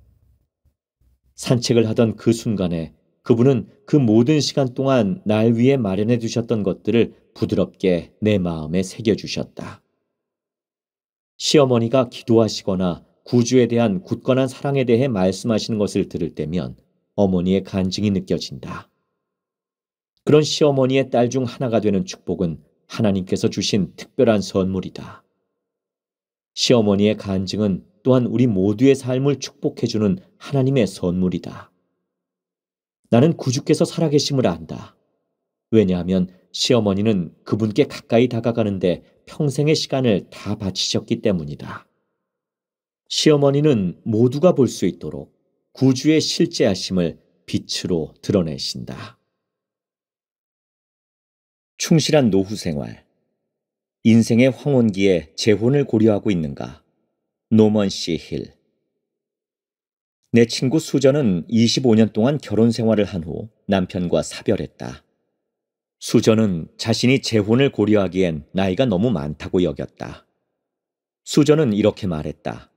[SPEAKER 1] 산책을 하던 그 순간에 그분은 그 모든 시간 동안 날 위해 마련해 두셨던 것들을 부드럽게 내 마음에 새겨주셨다. 시어머니가 기도하시거나 구주에 대한 굳건한 사랑에 대해 말씀하시는 것을 들을 때면 어머니의 간증이 느껴진다. 그런 시어머니의 딸 중 하나가 되는 축복은 하나님께서 주신 특별한 선물이다. 시어머니의 간증은 또한 우리 모두의 삶을 축복해주는 하나님의 선물이다. 나는 구주께서 살아계심을 안다. 왜냐하면 시어머니는 그분께 가까이 다가가는데 평생의 시간을 다 바치셨기 때문이다. 시어머니는 모두가 볼 수 있도록 구주의 실제하심을 빛으로 드러내신다. 충실한 노후 생활. 인생의 황혼기에 재혼을 고려하고 있는가? 노먼 C. 힐. 내 친구 수전은 25년 동안 결혼 생활을 한 후 남편과 사별했다. 수전은 자신이 재혼을 고려하기엔 나이가 너무 많다고 여겼다. 수전은 이렇게 말했다.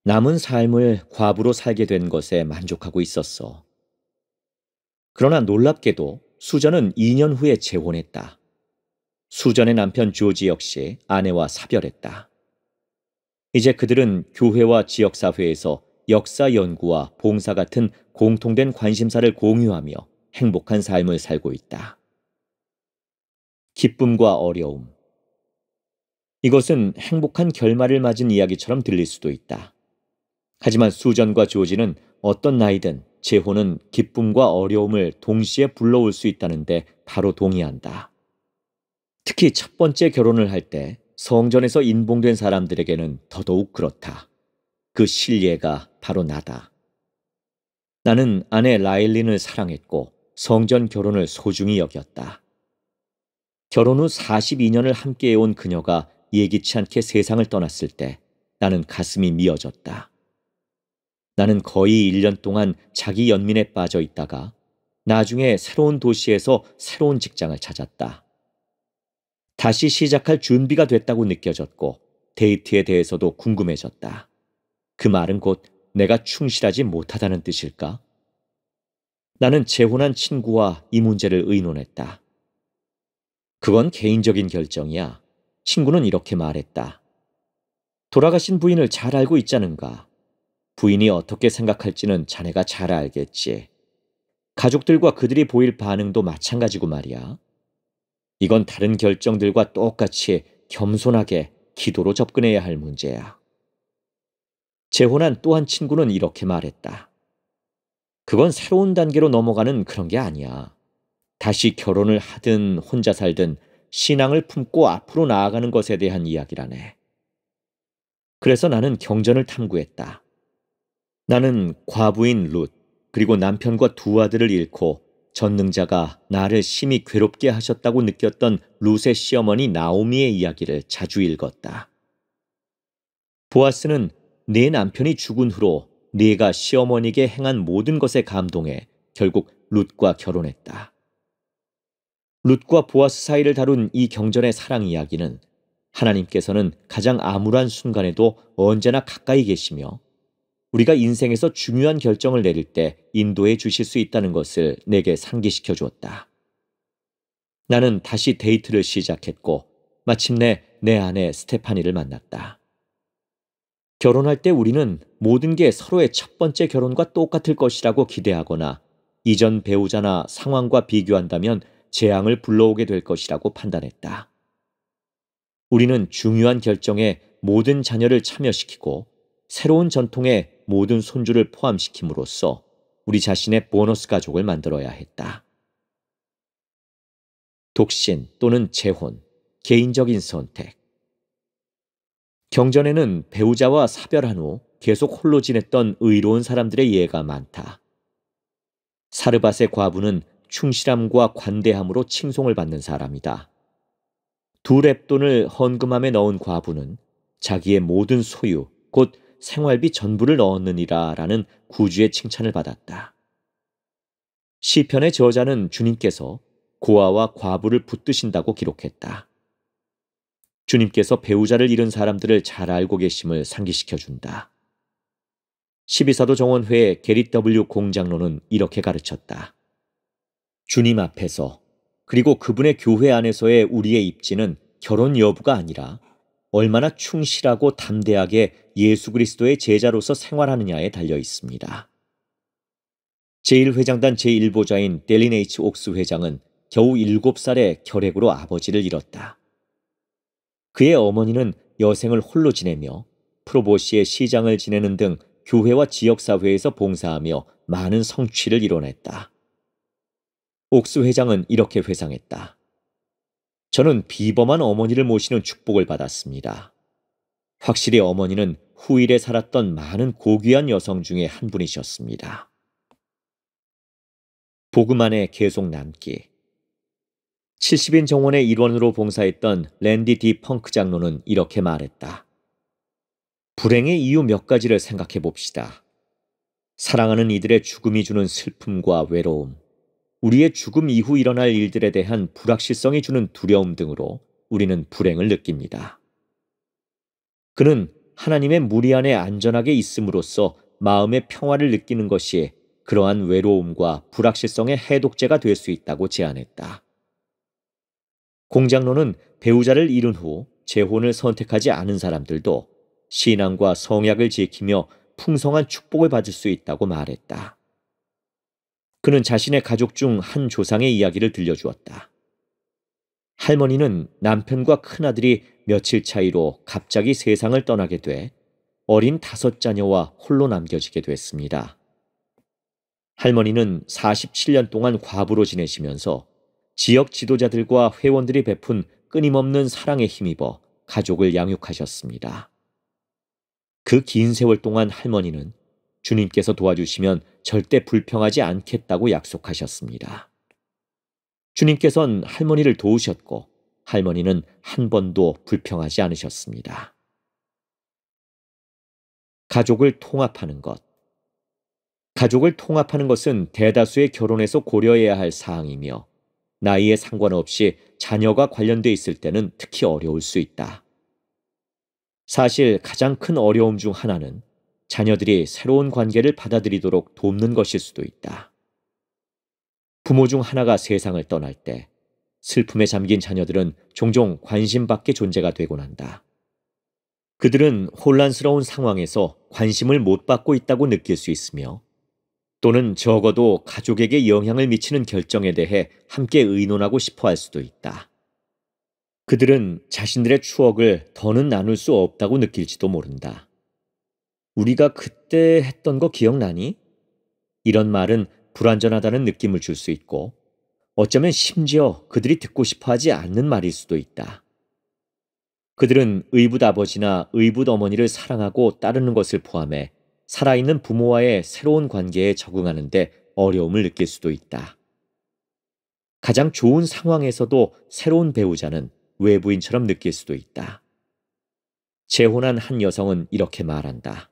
[SPEAKER 1] 남은 삶을 과부로 살게 된 것에 만족하고 있었어. 그러나 놀랍게도 수전은 2년 후에 재혼했다. 수전의 남편 조지 역시 아내와 사별했다. 이제 그들은 교회와 지역사회에서 역사 연구와 봉사 같은 공통된 관심사를 공유하며 행복한 삶을 살고 있다. 기쁨과 어려움. 이것은 행복한 결말을 맞은 이야기처럼 들릴 수도 있다. 하지만 수전과 조지는 어떤 나이든 재혼은 기쁨과 어려움을 동시에 불러올 수 있다는데 바로 동의한다. 특히 첫 번째 결혼을 할 때 성전에서 인봉된 사람들에게는 더더욱 그렇다. 그 신뢰가 바로 나다. 나는 아내 라일린을 사랑했고 성전 결혼을 소중히 여겼다. 결혼 후 42년을 함께해온 그녀가 예기치 않게 세상을 떠났을 때 나는 가슴이 미어졌다. 나는 거의 1년 동안 자기 연민에 빠져 있다가 나중에 새로운 도시에서 새로운 직장을 찾았다. 다시 시작할 준비가 됐다고 느껴졌고 데이트에 대해서도 궁금해졌다. 그 말은 곧 내가 충실하지 못하다는 뜻일까? 나는 재혼한 친구와 이 문제를 의논했다. 그건 개인적인 결정이야. 친구는 이렇게 말했다. 돌아가신 부인을 잘 알고 있자는가? 부인이 어떻게 생각할지는 자네가 잘 알겠지. 가족들과 그들이 보일 반응도 마찬가지고 말이야. 이건 다른 결정들과 똑같이 겸손하게 기도로 접근해야 할 문제야. 재혼한 또 한 친구는 이렇게 말했다. 그건 새로운 단계로 넘어가는 그런 게 아니야. 다시 결혼을 하든 혼자 살든 신앙을 품고 앞으로 나아가는 것에 대한 이야기라네. 그래서 나는 경전을 탐구했다. 나는 과부인 룻, 그리고 남편과 두 아들을 잃고 전능자가 나를 심히 괴롭게 하셨다고 느꼈던 룻의 시어머니 나오미의 이야기를 자주 읽었다. 보아스는 내 남편이 죽은 후로 네가 시어머니에게 행한 모든 것에 감동해 결국 룻과 결혼했다. 룻과 보아스 사이를 다룬 이 경전의 사랑 이야기는 하나님께서는 가장 암울한 순간에도 언제나 가까이 계시며 우리가 인생에서 중요한 결정을 내릴 때 인도해 주실 수 있다는 것을 내게 상기시켜 주었다. 나는 다시 데이트를 시작했고 마침내 내 아내 스테파니를 만났다. 결혼할 때 우리는 모든 게 서로의 첫 번째 결혼과 똑같을 것이라고 기대하거나 이전 배우자나 상황과 비교한다면 재앙을 불러오게 될 것이라고 판단했다. 우리는 중요한 결정에 모든 자녀를 참여시키고 새로운 전통에 모든 손주를 포함시킴으로써 우리 자신의 보너스 가족을 만들어야 했다. 독신 또는 재혼, 개인적인 선택. 경전에는 배우자와 사별한 후 계속 홀로 지냈던 의로운 사람들의 예가 많다. 사르밧의 과부는 충실함과 관대함으로 칭송을 받는 사람이다. 두 렙돈을 헌금함에 넣은 과부는 자기의 모든 소유, 곧 생활비 전부를 넣었느니라 라는 구주의 칭찬을 받았다. 시편의 저자는 주님께서 고아와 과부를 붙드신다고 기록했다. 주님께서 배우자를 잃은 사람들을 잘 알고 계심을 상기시켜준다. 12사도 정원회의 게릿 W 공장로는 이렇게 가르쳤다. 주님 앞에서 그리고 그분의 교회 안에서의 우리의 입지는 결혼 여부가 아니라 얼마나 충실하고 담대하게 예수 그리스도의 제자로서 생활하느냐에 달려 있습니다. 제1회장단 제1보좌인 델린 H. 옥스 회장은 겨우 7살에 결핵으로 아버지를 잃었다. 그의 어머니는 여생을 홀로 지내며 프로보시의 시장을 지내는 등 교회와 지역사회에서 봉사하며 많은 성취를 이뤄냈다. 옥스 회장은 이렇게 회상했다. 저는 비범한 어머니를 모시는 축복을 받았습니다. 확실히 어머니는 후일에 살았던 많은 고귀한 여성 중에 한 분이셨습니다. 복음 안에 계속 남기. 70인 정원의 일원으로 봉사했던 랜디 D. 펑크 장로는 이렇게 말했다. 불행의 이유 몇 가지를 생각해 봅시다. 사랑하는 이들의 죽음이 주는 슬픔과 외로움, 우리의 죽음 이후 일어날 일들에 대한 불확실성이 주는 두려움 등으로 우리는 불행을 느낍니다. 그는 하나님의 무리 안에 안전하게 있음으로써 마음의 평화를 느끼는 것이 그러한 외로움과 불확실성의 해독제가 될 수 있다고 제안했다. 공장로는 배우자를 잃은 후 재혼을 선택하지 않은 사람들도 신앙과 성약을 지키며 풍성한 축복을 받을 수 있다고 말했다. 그는 자신의 가족 중 한 조상의 이야기를 들려주었다. 할머니는 남편과 큰아들이 며칠 차이로 갑자기 세상을 떠나게 돼 어린 5자녀와 홀로 남겨지게 됐습니다. 할머니는 47년 동안 과부로 지내시면서 지역 지도자들과 회원들이 베푼 끊임없는 사랑에 힘입어 가족을 양육하셨습니다. 그 긴 세월 동안 할머니는 주님께서 도와주시면 절대 불평하지 않겠다고 약속하셨습니다. 주님께서는 할머니를 도우셨고 할머니는 한 번도 불평하지 않으셨습니다. 가족을 통합하는 것. 가족을 통합하는 것은 대다수의 결혼에서 고려해야 할 사항이며 나이에 상관없이 자녀가 관련돼 있을 때는 특히 어려울 수 있다. 사실 가장 큰 어려움 중 하나는 자녀들이 새로운 관계를 받아들이도록 돕는 것일 수도 있다. 부모 중 하나가 세상을 떠날 때 슬픔에 잠긴 자녀들은 종종 관심 밖의 존재가 되곤 한다. 그들은 혼란스러운 상황에서 관심을 못 받고 있다고 느낄 수 있으며 또는 적어도 가족에게 영향을 미치는 결정에 대해 함께 의논하고 싶어 할 수도 있다. 그들은 자신들의 추억을 더는 나눌 수 없다고 느낄지도 모른다. 우리가 그때 했던 거 기억나니? 이런 말은 불완전하다는 느낌을 줄 수 있고 어쩌면 심지어 그들이 듣고 싶어 하지 않는 말일 수도 있다. 그들은 의붓 아버지나 의붓 어머니를 사랑하고 따르는 것을 포함해 살아있는 부모와의 새로운 관계에 적응하는 데 어려움을 느낄 수도 있다. 가장 좋은 상황에서도 새로운 배우자는 외부인처럼 느낄 수도 있다. 재혼한 한 여성은 이렇게 말한다.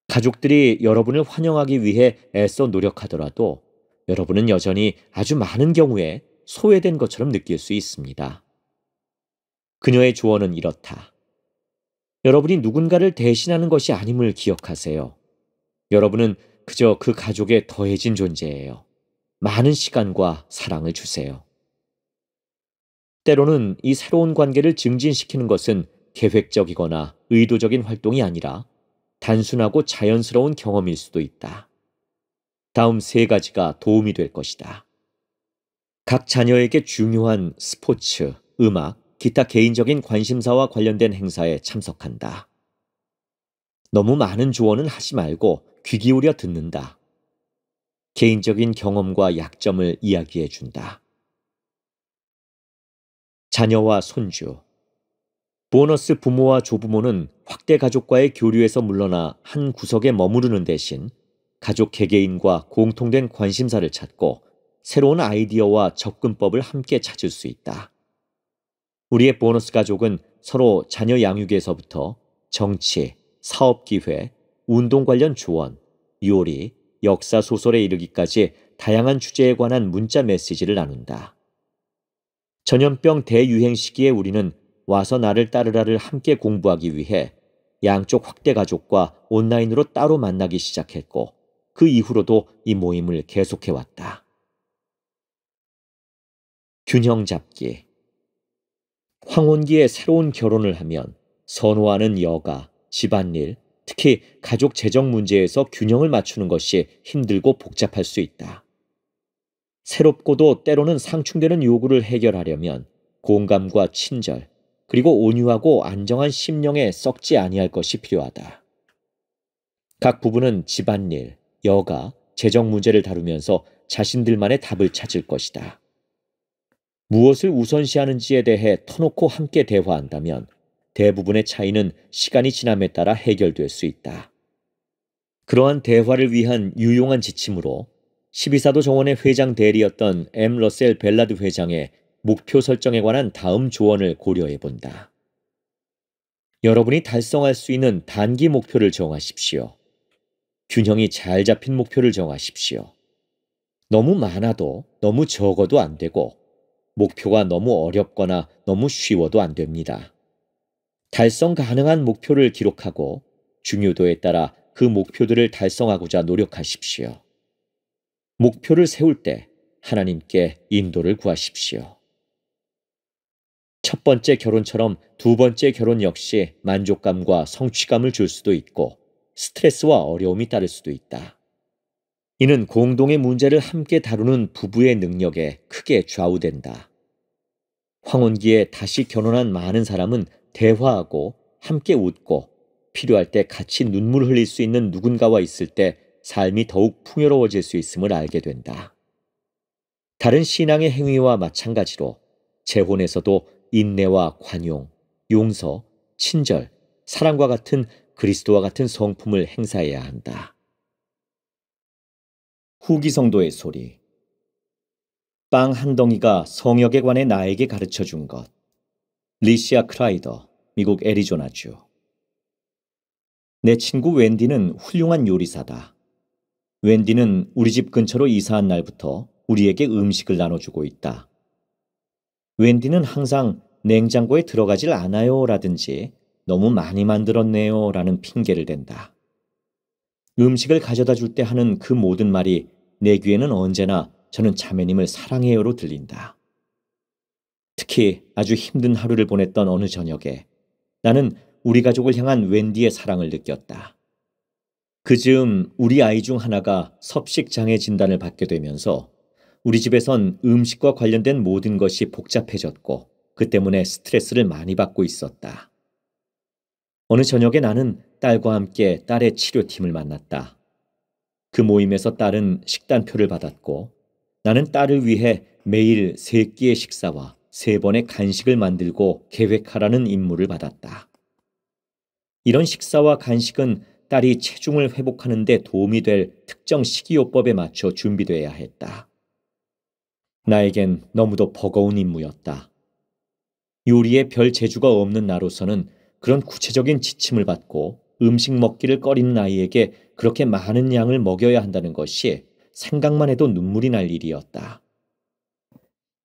[SPEAKER 1] 가족들이 여러분을 환영하기 위해 애써 노력하더라도 여러분은 여전히 아주 많은 경우에 소외된 것처럼 느낄 수 있습니다. 그녀의 조언은 이렇다. 여러분이 누군가를 대신하는 것이 아님을 기억하세요. 여러분은 그저 그 가족에 더해진 존재예요. 많은 시간과 사랑을 주세요. 때로는 이 새로운 관계를 증진시키는 것은 계획적이거나 의도적인 활동이 아니라 단순하고 자연스러운 경험일 수도 있다. 다음 세 가지가 도움이 될 것이다. 각 자녀에게 중요한 스포츠, 음악, 기타 개인적인 관심사와 관련된 행사에 참석한다. 너무 많은 조언은 하지 말고 귀 기울여 듣는다. 개인적인 경험과 약점을 이야기해 준다. 자녀와 손주. 보너스 부모와 조부모는 확대 가족과의 교류에서 물러나 한 구석에 머무르는 대신 가족 개개인과 공통된 관심사를 찾고 새로운 아이디어와 접근법을 함께 찾을 수 있다. 우리의 보너스 가족은 서로 자녀 양육에서부터 정치, 사업 기회, 운동 관련 조언, 요리, 역사 소설에 이르기까지 다양한 주제에 관한 문자 메시지를 나눈다. 전염병 대유행 시기에 우리는 와서 나를 따르라를 함께 공부하기 위해 양쪽 확대 가족과 온라인으로 따로 만나기 시작했고 그 이후로도 이 모임을 계속해왔다. 균형 잡기. 황혼기에 새로운 결혼을 하면 선호하는 여가, 집안일, 특히 가족 재정 문제에서 균형을 맞추는 것이 힘들고 복잡할 수 있다. 새롭고도 때로는 상충되는 요구를 해결하려면 공감과 친절, 그리고 온유하고 안정한 심령에 썩지 아니할 것이 필요하다. 각 부부는 집안일, 여가, 재정 문제를 다루면서 자신들만의 답을 찾을 것이다. 무엇을 우선시하는지에 대해 터놓고 함께 대화한다면 대부분의 차이는 시간이 지남에 따라 해결될 수 있다. 그러한 대화를 위한 유용한 지침으로 12사도 정원의 회장 대리였던 M. 러셀 벨라드 회장의 목표 설정에 관한 다음 조언을 고려해 본다. 여러분이 달성할 수 있는 단기 목표를 정하십시오. 균형이 잘 잡힌 목표를 정하십시오. 너무 많아도 너무 적어도 안 되고 목표가 너무 어렵거나 너무 쉬워도 안 됩니다. 달성 가능한 목표를 기록하고 중요도에 따라 그 목표들을 달성하고자 노력하십시오. 목표를 세울 때 하나님께 인도를 구하십시오. 첫 번째 결혼처럼 두 번째 결혼 역시 만족감과 성취감을 줄 수도 있고 스트레스와 어려움이 따를 수도 있다. 이는 공동의 문제를 함께 다루는 부부의 능력에 크게 좌우된다. 황혼기에 다시 결혼한 많은 사람은 대화하고 함께 웃고 필요할 때 같이 눈물 흘릴 수 있는 누군가와 있을 때 삶이 더욱 풍요로워질 수 있음을 알게 된다. 다른 신앙의 행위와 마찬가지로 재혼에서도 인내와 관용, 용서, 친절, 사랑과 같은 그리스도와 같은 성품을 행사해야 한다. 후기 성도의 소리. 빵 한 덩이가 성역에 관해 나에게 가르쳐 준 것. 리시아 크라이더, 미국 애리조나주. 내 친구 웬디는 훌륭한 요리사다. 웬디는 우리 집 근처로 이사한 날부터 우리에게 음식을 나눠주고 있다. 웬디는 항상 냉장고에 들어가질 않아요 라든지 너무 많이 만들었네요 라는 핑계를 댄다. 음식을 가져다 줄 때 하는 그 모든 말이 내 귀에는 언제나 저는 자매님을 사랑해요로 들린다. 특히 아주 힘든 하루를 보냈던 어느 저녁에 나는 우리 가족을 향한 웬디의 사랑을 느꼈다. 그 즈음 우리 아이 중 하나가 섭식장애 진단을 받게 되면서 우리 집에선 음식과 관련된 모든 것이 복잡해졌고 그 때문에 스트레스를 많이 받고 있었다. 어느 저녁에 나는 딸과 함께 딸의 치료팀을 만났다. 그 모임에서 딸은 식단표를 받았고 나는 딸을 위해 매일 3끼의 식사와 3번의 간식을 만들고 계획하라는 임무를 받았다. 이런 식사와 간식은 딸이 체중을 회복하는 데 도움이 될 특정 식이요법에 맞춰 준비되어야 했다. 나에겐 너무도 버거운 임무였다. 요리에 별 재주가 없는 나로서는 그런 구체적인 지침을 받고 음식 먹기를 꺼리는 아이에게 그렇게 많은 양을 먹여야 한다는 것이 생각만 해도 눈물이 날 일이었다.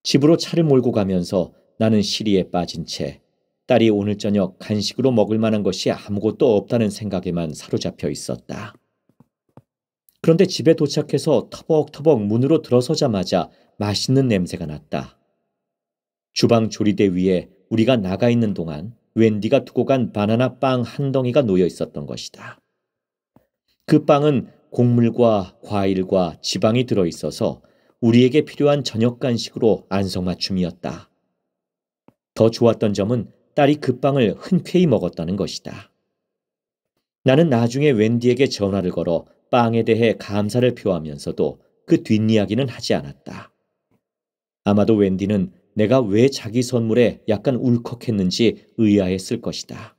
[SPEAKER 1] 집으로 차를 몰고 가면서 나는 시리에 빠진 채 딸이 오늘 저녁 간식으로 먹을 만한 것이 아무것도 없다는 생각에만 사로잡혀 있었다. 그런데 집에 도착해서 터벅터벅 문으로 들어서자마자 맛있는 냄새가 났다. 주방 조리대 위에 우리가 나가 있는 동안 웬디가 두고 간 바나나 빵 한 덩이가 놓여 있었던 것이다. 그 빵은 곡물과 과일과 지방이 들어있어서 우리에게 필요한 저녁 간식으로 안성맞춤이었다. 더 좋았던 점은 딸이 그 빵을 흔쾌히 먹었다는 것이다. 나는 나중에 웬디에게 전화를 걸어 빵에 대해 감사를 표하면서도 그 뒷이야기는 하지 않았다. 아마도 웬디는 내가 왜 자기 선물에 약간 울컥했는지 의아했을 것이다.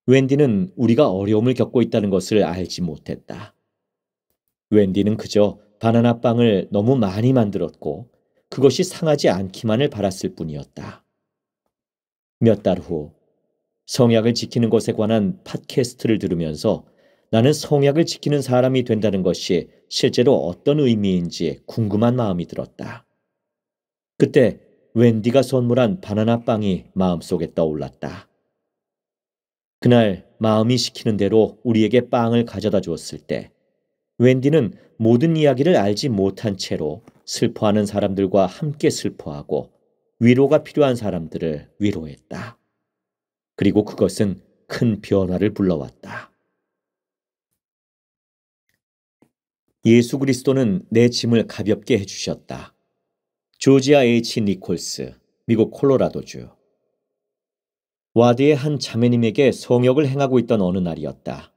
[SPEAKER 1] 웬디는 우리가 어려움을 겪고 있다는 것을 알지 못했다. 웬디는 그저 바나나 빵을 너무 많이 만들었고 그것이 상하지 않기만을 바랐을 뿐이었다. 몇 달 후 성약을 지키는 것에 관한 팟캐스트를 들으면서 나는 성약을 지키는 사람이 된다는 것이 실제로 어떤 의미인지 궁금한 마음이 들었다. 그때 웬디가 선물한 바나나 빵이 마음속에 떠올랐다. 그날 마음이 시키는 대로 우리에게 빵을 가져다 주었을 때 웬디는 모든 이야기를 알지 못한 채로 슬퍼하는 사람들과 함께 슬퍼하고 위로가 필요한 사람들을 위로했다. 그리고 그것은 큰 변화를 불러왔다. 예수 그리스도는 내 짐을 가볍게 해주셨다. 조지아 H. 니콜스, 미국 콜로라도주. 와드의 한 자매님에게 성역을 행하고 있던 어느 날이었다.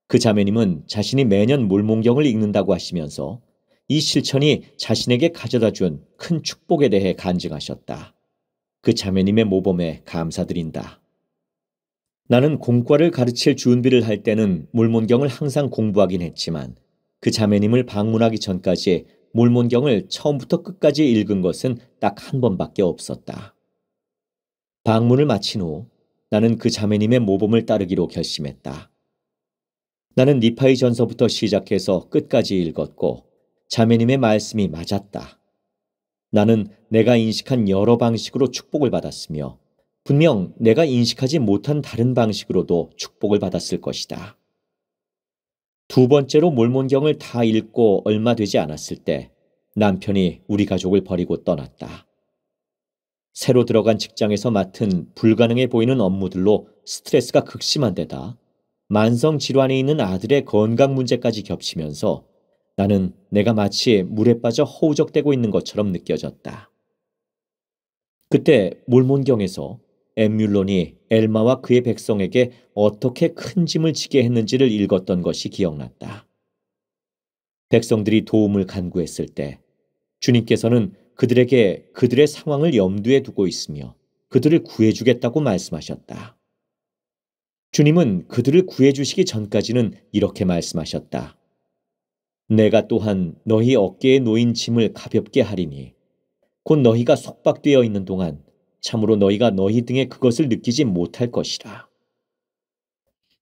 [SPEAKER 1] 그 자매님은 자신이 매년 몰몬경을 읽는다고 하시면서 이 실천이 자신에게 가져다 준 큰 축복에 대해 간증하셨다. 그 자매님의 모범에 감사드린다. 나는 공과를 가르칠 준비를 할 때는 몰몬경을 항상 공부하긴 했지만 그 자매님을 방문하기 전까지 몰몬경을 처음부터 끝까지 읽은 것은 딱 한 번밖에 없었다. 방문을 마친 후 나는 그 자매님의 모범을 따르기로 결심했다. 나는 니파의 전서부터 시작해서 끝까지 읽었고 자매님의 말씀이 맞았다. 나는 내가 인식한 여러 방식으로 축복을 받았으며 분명 내가 인식하지 못한 다른 방식으로도 축복을 받았을 것이다. 두 번째로 몰몬경을 다 읽고 얼마 되지 않았을 때 남편이 우리 가족을 버리고 떠났다. 새로 들어간 직장에서 맡은 불가능해 보이는 업무들로 스트레스가 극심한 데다 만성질환에 있는 아들의 건강 문제까지 겹치면서 나는 내가 마치 물에 빠져 허우적대고 있는 것처럼 느껴졌다. 그때 몰몬경에서 엠뮬론이 엘마와 그의 백성에게 어떻게 큰 짐을 지게 했는지를 읽었던 것이 기억났다. 백성들이 도움을 간구했을 때 주님께서는 그들에게 그들의 상황을 염두에 두고 있으며 그들을 구해주겠다고 말씀하셨다. 주님은 그들을 구해주시기 전까지는 이렇게 말씀하셨다. 내가 또한 너희 어깨에 놓인 짐을 가볍게 하리니 곧 너희가 속박되어 있는 동안 참으로 너희가 너희 등에 그것을 느끼지 못할 것이라.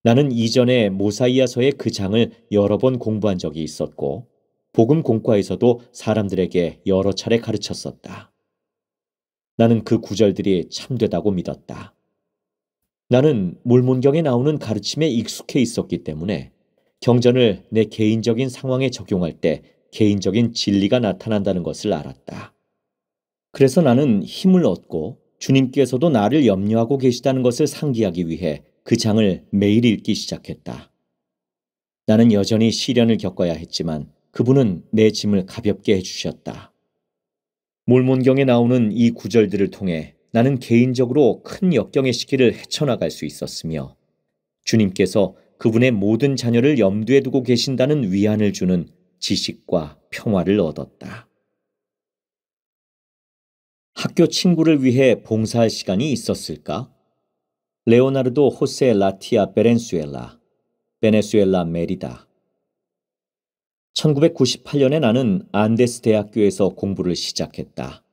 [SPEAKER 1] 나는 이전에 모사이아서의 그 장을 여러 번 공부한 적이 있었고, 복음 공과에서도 사람들에게 여러 차례 가르쳤었다. 나는 그 구절들이 참되다고 믿었다. 나는 몰몬경에 나오는 가르침에 익숙해 있었기 때문에 경전을 내 개인적인 상황에 적용할 때 개인적인 진리가 나타난다는 것을 알았다. 그래서 나는 힘을 얻고 주님께서도 나를 염려하고 계시다는 것을 상기하기 위해 그 장을 매일 읽기 시작했다. 나는 여전히 시련을 겪어야 했지만 그분은 내 짐을 가볍게 해주셨다. 몰몬경에 나오는 이 구절들을 통해 나는 개인적으로 큰 역경의 시기를 헤쳐나갈 수 있었으며 주님께서 그분의 모든 자녀를 염두에 두고 계신다는 위안을 주는 지식과 평화를 얻었다. 학교 친구를 위해 봉사할 시간이 있었을까? 레오나르도 호세 라티아 베렌수엘라, 베네수엘라 메리다. 1998년에 나는 안데스 대학교에서 공부를 시작했다.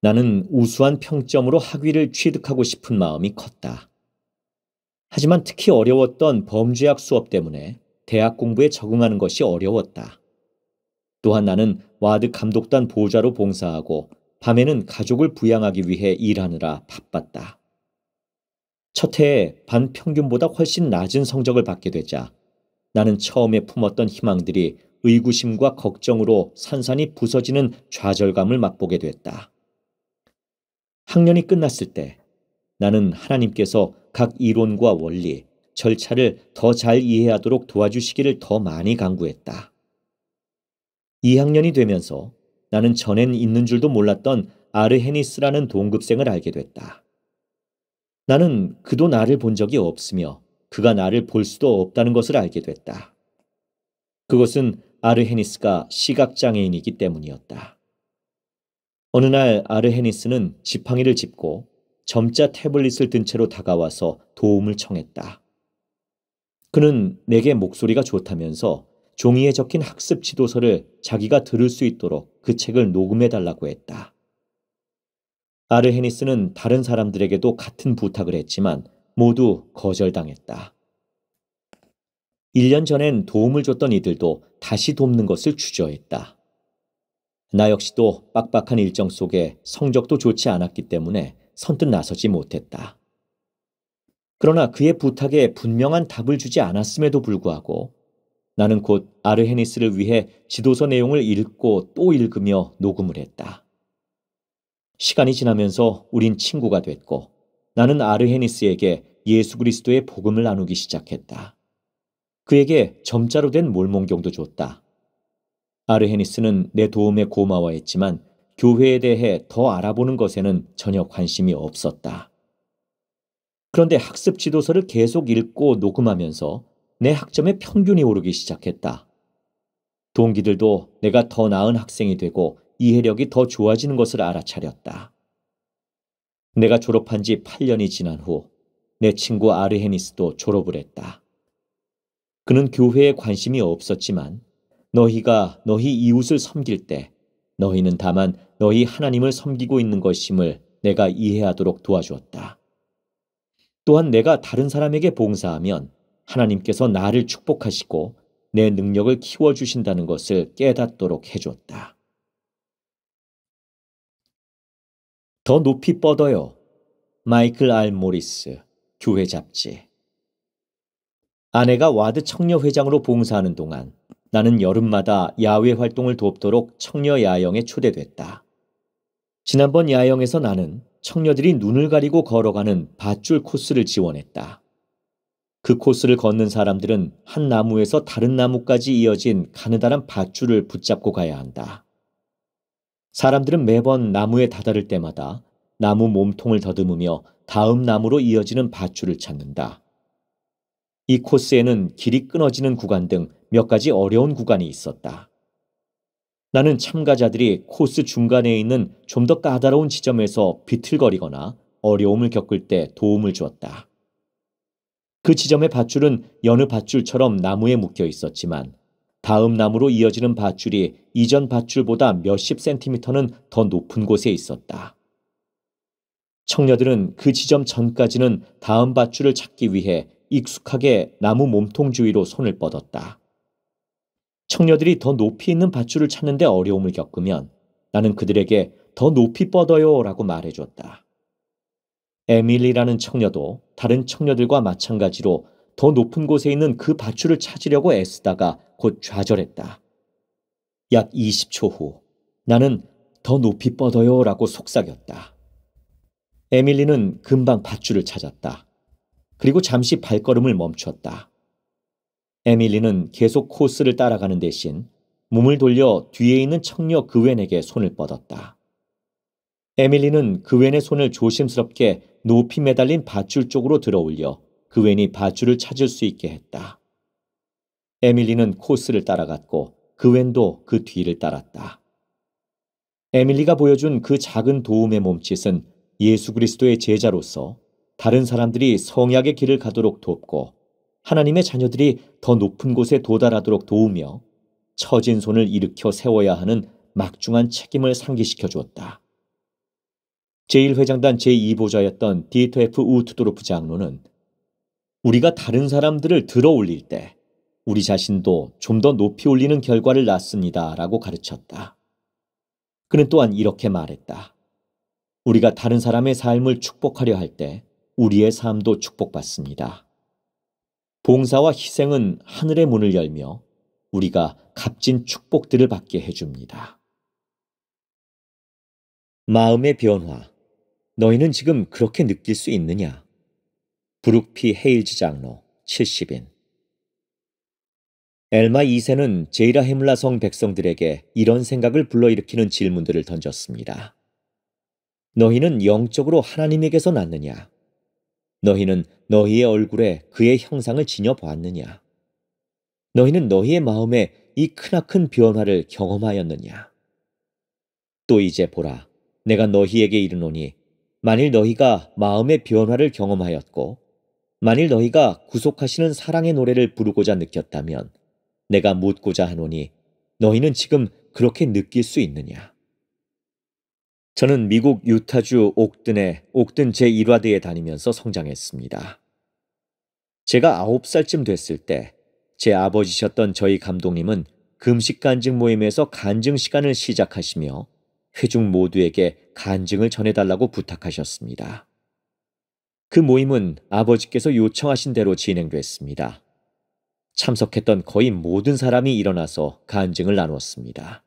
[SPEAKER 1] 나는 우수한 평점으로 학위를 취득하고 싶은 마음이 컸다. 하지만 특히 어려웠던 범죄학 수업 때문에 대학 공부에 적응하는 것이 어려웠다. 또한 나는 와드 감독단 보좌로 봉사하고 밤에는 가족을 부양하기 위해 일하느라 바빴다. 첫 해에 반 평균보다 훨씬 낮은 성적을 받게 되자 나는 처음에 품었던 희망들이 의구심과 걱정으로 산산이 부서지는 좌절감을 맛보게 됐다. 학년이 끝났을 때 나는 하나님께서 각 이론과 원리, 절차를 더 잘 이해하도록 도와주시기를 더 많이 간구했다. 2학년이 되면서 나는 전엔 있는 줄도 몰랐던 아르헤니스라는 동급생을 알게 됐다. 나는 그도 나를 본 적이 없으며 그가 나를 볼 수도 없다는 것을 알게 됐다. 그것은 아르헤니스가 시각장애인이기 때문이었다. 어느 날 아르헤니스는 지팡이를 짚고 점자 태블릿을 든 채로 다가와서 도움을 청했다. 그는 내게 목소리가 좋다면서 종이에 적힌 학습 지도서를 자기가 들을 수 있도록 그 책을 녹음해달라고 했다. 아르헤니스는 다른 사람들에게도 같은 부탁을 했지만 모두 거절당했다. 1년 전엔 도움을 줬던 이들도 다시 돕는 것을 주저했다. 나 역시도 빡빡한 일정 속에 성적도 좋지 않았기 때문에 선뜻 나서지 못했다. 그러나 그의 부탁에 분명한 답을 주지 않았음에도 불구하고 나는 곧 아르헤니스를 위해 지도서 내용을 읽고 또 읽으며 녹음을 했다. 시간이 지나면서 우린 친구가 됐고 나는 아르헤니스에게 예수 그리스도의 복음을 나누기 시작했다. 그에게 점자로 된 몰몬경도 줬다. 아르헤니스는 내 도움에 고마워했지만 교회에 대해 더 알아보는 것에는 전혀 관심이 없었다. 그런데 학습 지도서를 계속 읽고 녹음하면서 내 학점의 평균이 오르기 시작했다. 동기들도 내가 더 나은 학생이 되고 이해력이 더 좋아지는 것을 알아차렸다. 내가 졸업한 지 8년이 지난 후 내 친구 아르헤니스도 졸업을 했다. 그는 교회에 관심이 없었지만 너희가 너희 이웃을 섬길 때 너희는 다만 너희 하나님을 섬기고 있는 것임을 내가 이해하도록 도와주었다. 또한 내가 다른 사람에게 봉사하면 하나님께서 나를 축복하시고 내 능력을 키워주신다는 것을 깨닫도록 해줬다. 더 높이 뻗어요. 마이클 R. 모리스, 교회 잡지. 아내가 와드 청녀회장으로 봉사하는 동안 나는 여름마다 야외 활동을 돕도록 청녀 야영에 초대됐다. 지난번 야영에서 나는 청녀들이 눈을 가리고 걸어가는 밧줄 코스를 지원했다. 그 코스를 걷는 사람들은 한 나무에서 다른 나무까지 이어진 가느다란 밧줄을 붙잡고 가야 한다. 사람들은 매번 나무에 다다를 때마다 나무 몸통을 더듬으며 다음 나무로 이어지는 밧줄을 찾는다. 이 코스에는 길이 끊어지는 구간 등 몇 가지 어려운 구간이 있었다. 나는 참가자들이 코스 중간에 있는 좀 더 까다로운 지점에서 비틀거리거나 어려움을 겪을 때 도움을 주었다. 그 지점의 밧줄은 여느 밧줄처럼 나무에 묶여 있었지만 다음 나무로 이어지는 밧줄이 이전 밧줄보다 몇십 센티미터는 더 높은 곳에 있었다. 청녀들은 그 지점 전까지는 다음 밧줄을 찾기 위해 익숙하게 나무 몸통 주위로 손을 뻗었다. 청녀들이 더 높이 있는 밧줄을 찾는데 어려움을 겪으면 나는 그들에게 더 높이 뻗어요 라고 말해줬다. 에밀리라는 청녀도 다른 청녀들과 마찬가지로 더 높은 곳에 있는 그 밧줄을 찾으려고 애쓰다가 곧 좌절했다. 약 20초 후 나는 더 높이 뻗어요 라고 속삭였다. 에밀리는 금방 밧줄을 찾았다. 그리고 잠시 발걸음을 멈췄다. 에밀리는 계속 코스를 따라가는 대신 몸을 돌려 뒤에 있는 청녀 그웬에게 손을 뻗었다. 에밀리는 그웬의 손을 조심스럽게 높이 매달린 밧줄 쪽으로 들어올려 그웬이 밧줄을 찾을 수 있게 했다. 에밀리는 코스를 따라갔고 그웬도 그 뒤를 따랐다. 에밀리가 보여준 그 작은 도움의 몸짓은 예수 그리스도의 제자로서 다른 사람들이 성약의 길을 가도록 돕고 하나님의 자녀들이 더 높은 곳에 도달하도록 도우며 처진 손을 일으켜 세워야 하는 막중한 책임을 상기시켜 주었다. 제1회장단 제2보좌였던 디에터 F 우트도르프 장로는 우리가 다른 사람들을 들어 올릴 때 우리 자신도 좀 더 높이 올리는 결과를 낳습니다 라고 가르쳤다. 그는 또한 이렇게 말했다. 우리가 다른 사람의 삶을 축복하려 할 때 우리의 삶도 축복받습니다. 봉사와 희생은 하늘의 문을 열며 우리가 값진 축복들을 받게 해줍니다. 마음의 변화. 너희는 지금 그렇게 느낄 수 있느냐? 브룩 P. 헤일즈 장로 70인. 엘마 2세는 제이라 헤물라 성 백성들에게 이런 생각을 불러일으키는 질문들을 던졌습니다. 너희는 영적으로 하나님에게서 났느냐? 너희는 너희의 얼굴에 그의 형상을 지녀보았느냐? 너희는 너희의 마음에 이 크나큰 변화를 경험하였느냐? 또 이제 보라, 내가 너희에게 이르노니 만일 너희가 마음의 변화를 경험하였고 만일 너희가 구속하시는 사랑의 노래를 부르고자 느꼈다면 내가 묻고자 하노니 너희는 지금 그렇게 느낄 수 있느냐? 저는 미국 유타주 옥든의 옥든 제1화대에 다니면서 성장했습니다. 제가 9살쯤 됐을 때 제 아버지셨던 저희 감독님은 금식 간증 모임에서 간증 시간을 시작하시며 회중 모두에게 간증을 전해달라고 부탁하셨습니다. 그 모임은 아버지께서 요청하신 대로 진행됐습니다. 참석했던 거의 모든 사람이 일어나서 간증을 나눴습니다.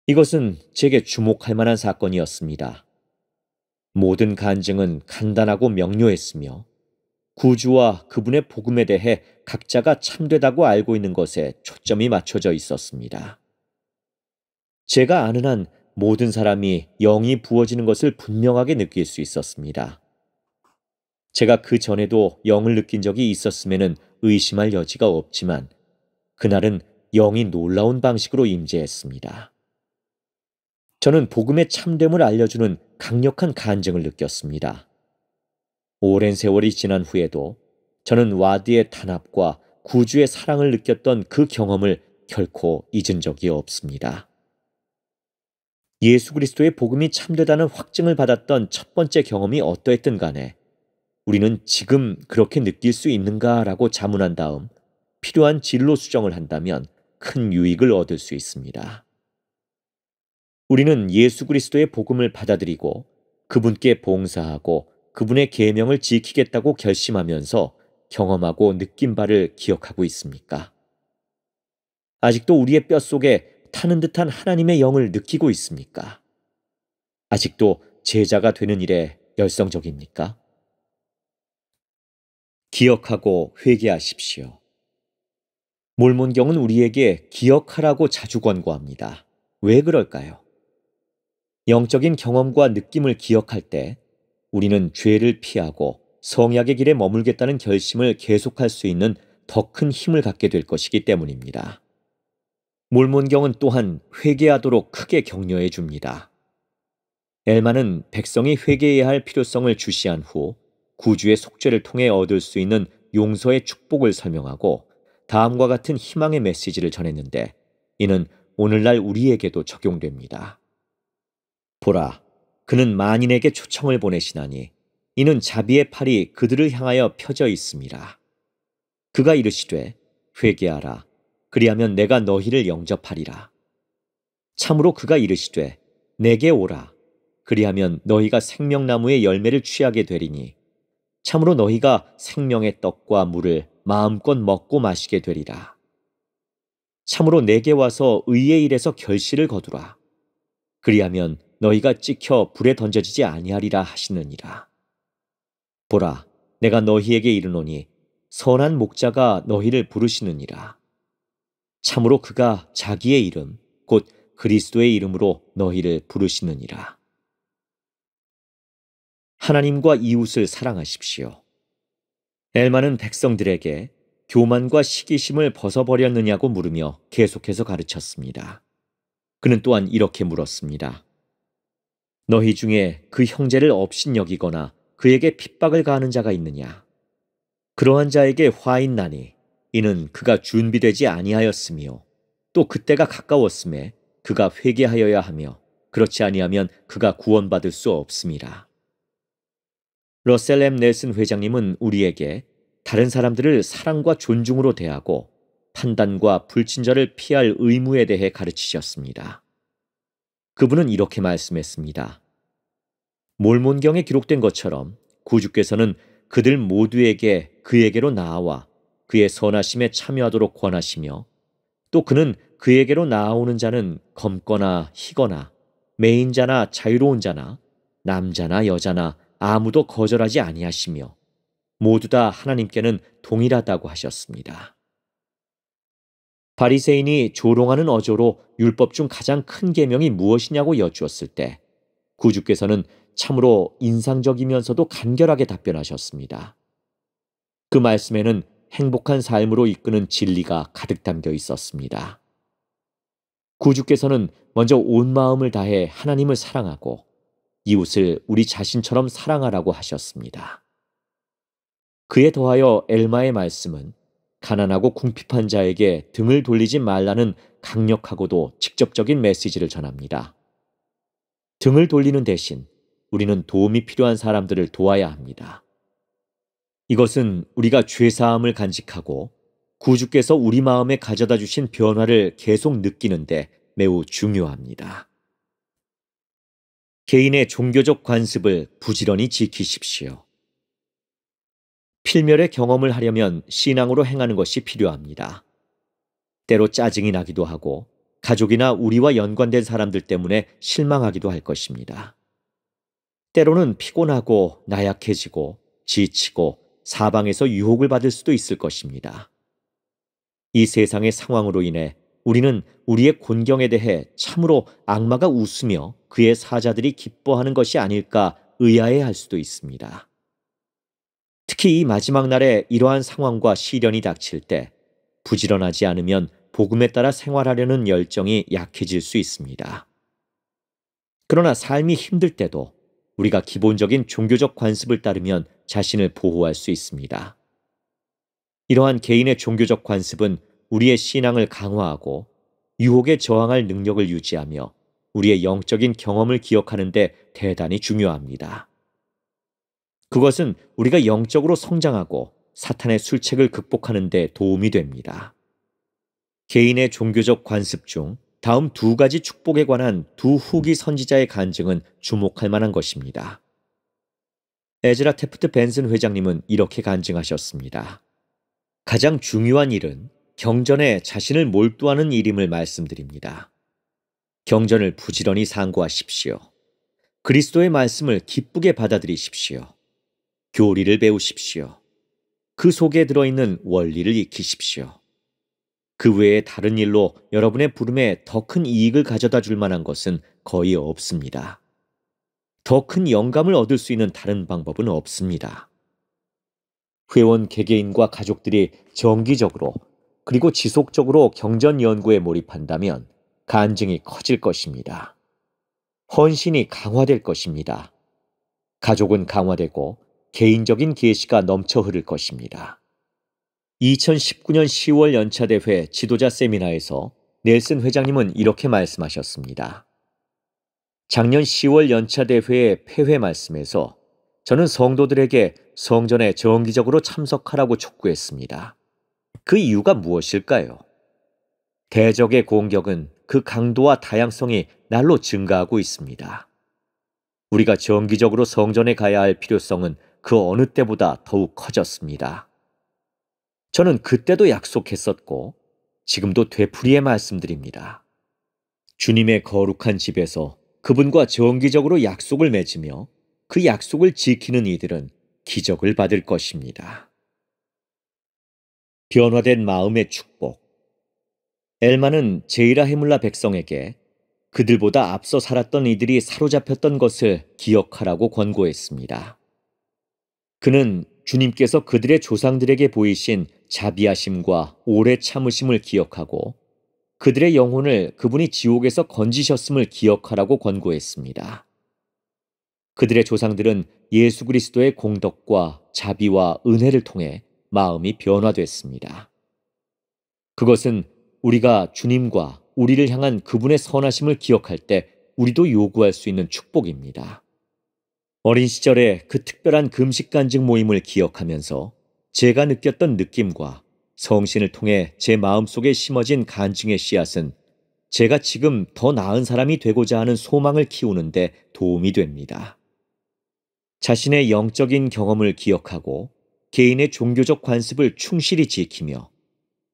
[SPEAKER 1] 이것은 제게 주목할 만한 사건이었습니다. 모든 간증은 간단하고 명료했으며 구주와 그분의 복음에 대해 각자가 참되다고 알고 있는 것에 초점이 맞춰져 있었습니다. 제가 아는 한 모든 사람이 영이 부어지는 것을 분명하게 느낄 수 있었습니다. 제가 그 전에도 영을 느낀 적이 있었음에는 의심할 여지가 없지만 그날은 영이 놀라운 방식으로 임재했습니다. 저는 복음의 참됨을 알려주는 강력한 간증을 느꼈습니다. 오랜 세월이 지난 후에도 저는 와드의 탄압과 구주의 사랑을 느꼈던 그 경험을 결코 잊은 적이 없습니다. 예수 그리스도의 복음이 참되다는 확증을 받았던 첫 번째 경험이 어떠했든 간에 우리는 지금 그렇게 느낄 수 있는가라고 자문한 다음 필요한 진로 수정을 한다면 큰 유익을 얻을 수 있습니다. 우리는 예수 그리스도의 복음을 받아들이고 그분께 봉사하고 그분의 계명을 지키겠다고 결심하면서 경험하고 느낀 바를 기억하고 있습니까? 아직도 우리의 뼛속에 타는 듯한 하나님의 영을 느끼고 있습니까? 아직도 제자가 되는 일에 열성적입니까? 기억하고 회개하십시오. 몰몬경은 우리에게 기억하라고 자주 권고합니다. 왜 그럴까요? 영적인 경험과 느낌을 기억할 때 우리는 죄를 피하고 성약의 길에 머물겠다는 결심을 계속할 수 있는 더 큰 힘을 갖게 될 것이기 때문입니다. 몰몬경은 또한 회개하도록 크게 격려해 줍니다. 엘마는 백성이 회개해야 할 필요성을 주시한 후 구주의 속죄를 통해 얻을 수 있는 용서의 축복을 설명하고 다음과 같은 희망의 메시지를 전했는데 이는 오늘날 우리에게도 적용됩니다. 보라, 그는 만인에게 초청을 보내시나니 이는 자비의 팔이 그들을 향하여 펴져 있음이라. 그가 이르시되 회개하라. 그리하면 내가 너희를 영접하리라. 참으로 그가 이르시되 내게 오라. 그리하면 너희가 생명나무의 열매를 취하게 되리니 참으로 너희가 생명의 떡과 물을 마음껏 먹고 마시게 되리라. 참으로 내게 와서 의의 일에서 결실을 거두라. 그리하면 너희가 찍혀 불에 던져지지 아니하리라 하시느니라. 보라, 내가 너희에게 이르노니 선한 목자가 너희를 부르시느니라. 참으로 그가 자기의 이름 곧 그리스도의 이름으로 너희를 부르시느니라. 하나님과 이웃을 사랑하십시오. 엘마는 백성들에게 교만과 시기심을 벗어버렸느냐고 물으며 계속해서 가르쳤습니다. 그는 또한 이렇게 물었습니다. 너희 중에 그 형제를 업신여기거나 그에게 핍박을 가하는 자가 있느냐? 그러한 자에게 화인 나니 이는 그가 준비되지 아니하였으며 또 그때가 가까웠음에 그가 회개하여야 하며 그렇지 아니하면 그가 구원받을 수 없음이라. 러셀 M. 넬슨 회장님은 우리에게 다른 사람들을 사랑과 존중으로 대하고 판단과 불친절을 피할 의무에 대해 가르치셨습니다. 그분은 이렇게 말씀했습니다. 몰몬경에 기록된 것처럼 구주께서는 그들 모두에게 그에게로 나아와 그의 선하심에 참여하도록 권하시며 또 그는 그에게로 나아오는 자는 검거나 희거나 매인자나 자유로운 자나 남자나 여자나 아무도 거절하지 아니하시며 모두 다 하나님께는 동일하다고 하셨습니다. 바리새인이 조롱하는 어조로 율법 중 가장 큰 계명이 무엇이냐고 여쭈었을 때 구주께서는 참으로 인상적이면서도 간결하게 답변하셨습니다. 그 말씀에는 행복한 삶으로 이끄는 진리가 가득 담겨 있었습니다. 구주께서는 먼저 온 마음을 다해 하나님을 사랑하고 이웃을 우리 자신처럼 사랑하라고 하셨습니다. 그에 더하여 엘마의 말씀은 가난하고 궁핍한 자에게 등을 돌리지 말라는 강력하고도 직접적인 메시지를 전합니다. 등을 돌리는 대신 우리는 도움이 필요한 사람들을 도와야 합니다. 이것은 우리가 죄사함을 간직하고 구주께서 우리 마음에 가져다 주신 변화를 계속 느끼는데 매우 중요합니다. 개인의 종교적 관습을 부지런히 지키십시오. 필멸의 경험을 하려면 신앙으로 행하는 것이 필요합니다. 때로 짜증이 나기도 하고 가족이나 우리와 연관된 사람들 때문에 실망하기도 할 것입니다. 때로는 피곤하고 나약해지고 지치고 사방에서 유혹을 받을 수도 있을 것입니다. 이 세상의 상황으로 인해 우리는 우리의 곤경에 대해 참으로 악마가 웃으며 그의 사자들이 기뻐하는 것이 아닐까 의아해할 수도 있습니다. 특히 이 마지막 날에 이러한 상황과 시련이 닥칠 때 부지런하지 않으면 복음에 따라 생활하려는 열정이 약해질 수 있습니다. 그러나 삶이 힘들 때도 우리가 기본적인 종교적 관습을 따르면 자신을 보호할 수 있습니다. 이러한 개인의 종교적 관습은 우리의 신앙을 강화하고 유혹에 저항할 능력을 유지하며 우리의 영적인 경험을 기억하는 데 대단히 중요합니다. 그것은 우리가 영적으로 성장하고 사탄의 술책을 극복하는 데 도움이 됩니다. 개인의 종교적 관습 중 다음 두 가지 축복에 관한 두 후기 선지자의 간증은 주목할 만한 것입니다. 에즈라 테프트 벤슨 회장님은 이렇게 간증하셨습니다. 가장 중요한 일은 경전에 자신을 몰두하는 일임을 말씀드립니다. 경전을 부지런히 상고하십시오. 그리스도의 말씀을 기쁘게 받아들이십시오. 교리를 배우십시오. 그 속에 들어있는 원리를 익히십시오. 그 외에 다른 일로 여러분의 부름에 더 큰 이익을 가져다 줄 만한 것은 거의 없습니다. 더 큰 영감을 얻을 수 있는 다른 방법은 없습니다. 회원 개개인과 가족들이 정기적으로 그리고 지속적으로 경전 연구에 몰입한다면 간증이 커질 것입니다. 헌신이 강화될 것입니다. 가족은 강화되고 개인적인 계시가 넘쳐 흐를 것입니다. 2019년 10월 연차대회 지도자 세미나에서 넬슨 회장님은 이렇게 말씀하셨습니다. 작년 10월 연차대회의 폐회 말씀에서 저는 성도들에게 성전에 정기적으로 참석하라고 촉구했습니다. 그 이유가 무엇일까요? 대적의 공격은 그 강도와 다양성이 날로 증가하고 있습니다. 우리가 정기적으로 성전에 가야 할 필요성은 그 어느 때보다 더욱 커졌습니다. 저는 그때도 약속했었고 지금도 되풀이해 말씀드립니다. 주님의 거룩한 집에서 그분과 정기적으로 약속을 맺으며 그 약속을 지키는 이들은 기적을 받을 것입니다. 변화된 마음의 축복. 엘마는 제이라 헤물라 백성에게 그들보다 앞서 살았던 이들이 사로잡혔던 것을 기억하라고 권고했습니다. 그는 주님께서 그들의 조상들에게 보이신 자비하심과 오래 참으심을 기억하고 그들의 영혼을 그분이 지옥에서 건지셨음을 기억하라고 권고했습니다. 그들의 조상들은 예수 그리스도의 공덕과 자비와 은혜를 통해 마음이 변화됐습니다. 그것은 우리가 주님과 우리를 향한 그분의 선하심을 기억할 때 우리도 요구할 수 있는 축복입니다. 어린 시절의 그 특별한 금식 간증 모임을 기억하면서 제가 느꼈던 느낌과 성신을 통해 제 마음속에 심어진 간증의 씨앗은 제가 지금 더 나은 사람이 되고자 하는 소망을 키우는데 도움이 됩니다. 자신의 영적인 경험을 기억하고 개인의 종교적 관습을 충실히 지키며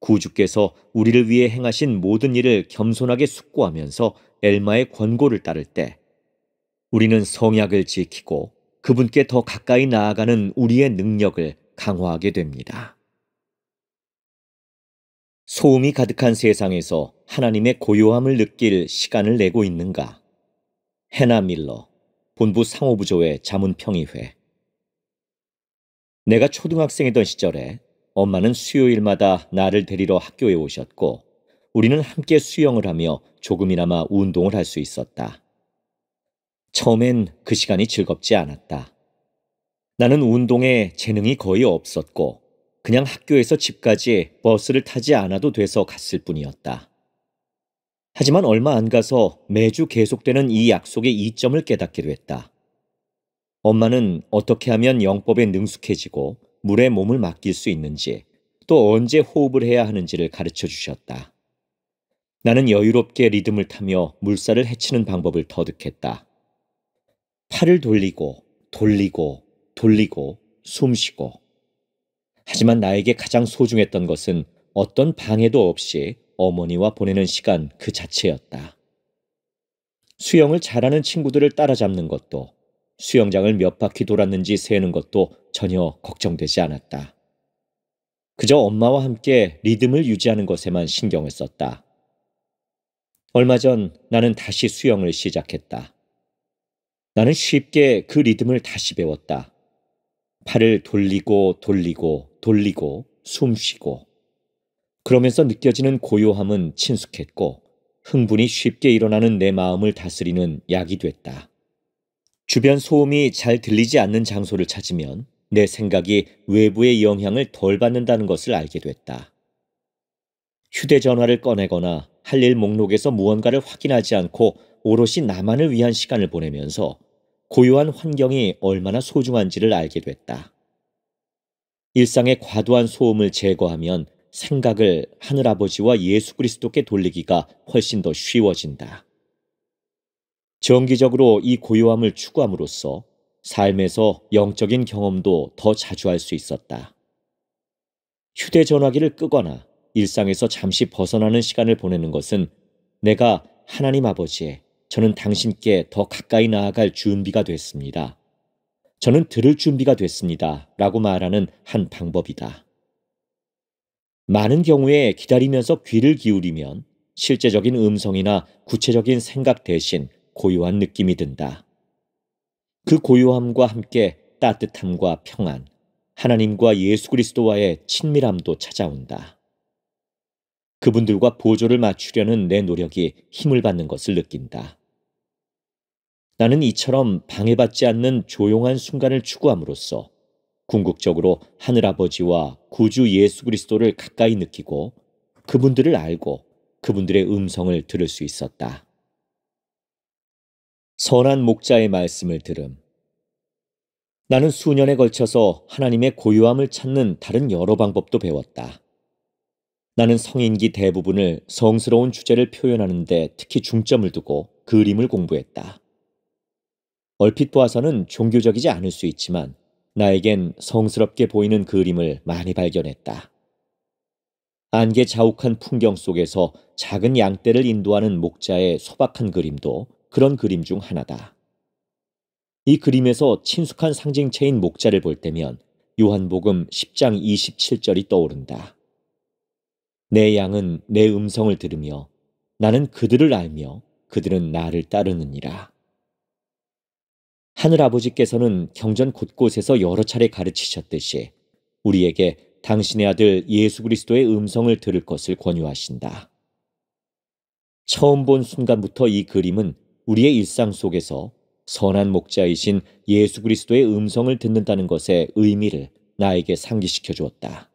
[SPEAKER 1] 구주께서 우리를 위해 행하신 모든 일을 겸손하게 숙고하면서 엘마의 권고를 따를 때 우리는 성약을 지키고 그분께 더 가까이 나아가는 우리의 능력을 강화하게 됩니다. 소음이 가득한 세상에서 하나님의 고요함을 느낄 시간을 내고 있는가? 해나 밀러, 본부 상호부조의 자문평의회. 내가 초등학생이던 시절에 엄마는 수요일마다 나를 데리러 학교에 오셨고 우리는 함께 수영을 하며 조금이나마 운동을 할 수 있었다. 처음엔 그 시간이 즐겁지 않았다. 나는 운동에 재능이 거의 없었고 그냥 학교에서 집까지 버스를 타지 않아도 돼서 갔을 뿐이었다. 하지만 얼마 안 가서 매주 계속되는 이 약속의 이점을 깨닫게 됐다. 엄마는 어떻게 하면 영법에 능숙해지고 물에 몸을 맡길 수 있는지 또 언제 호흡을 해야 하는지를 가르쳐 주셨다. 나는 여유롭게 리듬을 타며 물살을 헤치는 방법을 터득했다. 팔을 돌리고 돌리고 돌리고 숨쉬고. 하지만 나에게 가장 소중했던 것은 어떤 방해도 없이 어머니와 보내는 시간 그 자체였다. 수영을 잘하는 친구들을 따라잡는 것도 수영장을 몇 바퀴 돌았는지 세는 것도 전혀 걱정되지 않았다. 그저 엄마와 함께 리듬을 유지하는 것에만 신경을 썼다. 얼마 전 나는 다시 수영을 시작했다. 나는 쉽게 그 리듬을 다시 배웠다. 팔을 돌리고 돌리고 돌리고 숨 쉬고. 그러면서 느껴지는 고요함은 친숙했고 흥분이 쉽게 일어나는 내 마음을 다스리는 약이 됐다. 주변 소음이 잘 들리지 않는 장소를 찾으면 내 생각이 외부의 영향을 덜 받는다는 것을 알게 됐다. 휴대전화를 꺼내거나 할 일 목록에서 무언가를 확인하지 않고 오롯이 나만을 위한 시간을 보내면서 고요한 환경이 얼마나 소중한지를 알게 됐다. 일상의 과도한 소음을 제거하면 생각을 하늘아버지와 예수 그리스도께 돌리기가 훨씬 더 쉬워진다. 정기적으로 이 고요함을 추구함으로써 삶에서 영적인 경험도 더 자주 할 수 있었다. 휴대전화기를 끄거나 일상에서 잠시 벗어나는 시간을 보내는 것은 내가 하나님 아버지에 저는 당신께 더 가까이 나아갈 준비가 됐습니다. 저는 들을 준비가 됐습니다. 라고 말하는 한 방법이다. 많은 경우에 기다리면서 귀를 기울이면 실제적인 음성이나 구체적인 생각 대신 고요한 느낌이 든다. 그 고요함과 함께 따뜻함과 평안, 하나님과 예수 그리스도와의 친밀함도 찾아온다. 그분들과 보조를 맞추려는 내 노력이 힘을 받는 것을 느낀다. 나는 이처럼 방해받지 않는 조용한 순간을 추구함으로써 궁극적으로 하늘아버지와 구주 예수 그리스도를 가까이 느끼고 그분들을 알고 그분들의 음성을 들을 수 있었다. 선한 목자의 말씀을 들음. 나는 수년에 걸쳐서 하나님의 고요함을 찾는 다른 여러 방법도 배웠다. 나는 성인기 대부분을 성스러운 주제를 표현하는데 특히 중점을 두고 그림을 공부했다. 얼핏 보아서는 종교적이지 않을 수 있지만 나에겐 성스럽게 보이는 그림을 많이 발견했다. 안개 자욱한 풍경 속에서 작은 양떼를 인도하는 목자의 소박한 그림도 그런 그림 중 하나다. 이 그림에서 친숙한 상징체인 목자를 볼 때면 요한복음 10장 27절이 떠오른다. 내 양은 내 음성을 들으며 나는 그들을 알며 그들은 나를 따르느니라. 하늘아버지께서는 경전 곳곳에서 여러 차례 가르치셨듯이 우리에게 당신의 아들 예수 그리스도의 음성을 들을 것을 권유하신다. 처음 본 순간부터 이 그림은 우리의 일상 속에서 선한 목자이신 예수 그리스도의 음성을 듣는다는 것의 의미를 나에게 상기시켜 주었다.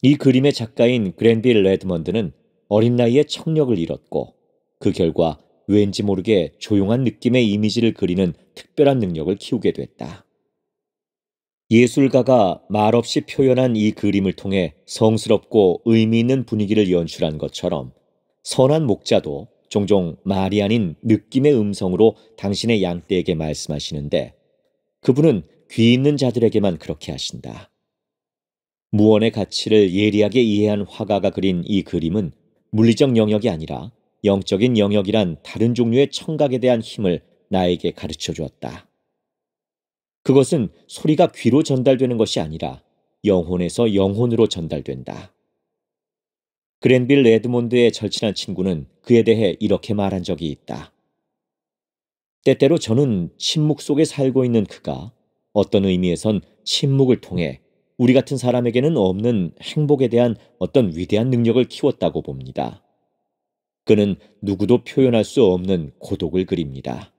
[SPEAKER 1] 이 그림의 작가인 그랜빌 레드먼드는 어린 나이에 청력을 잃었고 그 결과 왠지 모르게 조용한 느낌의 이미지를 그리는 특별한 능력을 키우게 됐다. 예술가가 말없이 표현한 이 그림을 통해 성스럽고 의미 있는 분위기를 연출한 것처럼 선한 목자도 종종 말이 아닌 느낌의 음성으로 당신의 양떼에게 말씀하시는데 그분은 귀 있는 자들에게만 그렇게 하신다. 무언의 가치를 예리하게 이해한 화가가 그린 이 그림은 물리적 영역이 아니라 영적인 영역이란 다른 종류의 청각에 대한 힘을 나에게 가르쳐 주었다. 그것은 소리가 귀로 전달되는 것이 아니라 영혼에서 영혼으로 전달된다. 그랜빌 레드몬드의 절친한 친구는 그에 대해 이렇게 말한 적이 있다. 때때로 저는 침묵 속에 살고 있는 그가 어떤 의미에선 침묵을 통해 우리 같은 사람에게는 없는 행복에 대한 어떤 위대한 능력을 키웠다고 봅니다. 그는 누구도 표현할 수 없는 고독을 그립니다.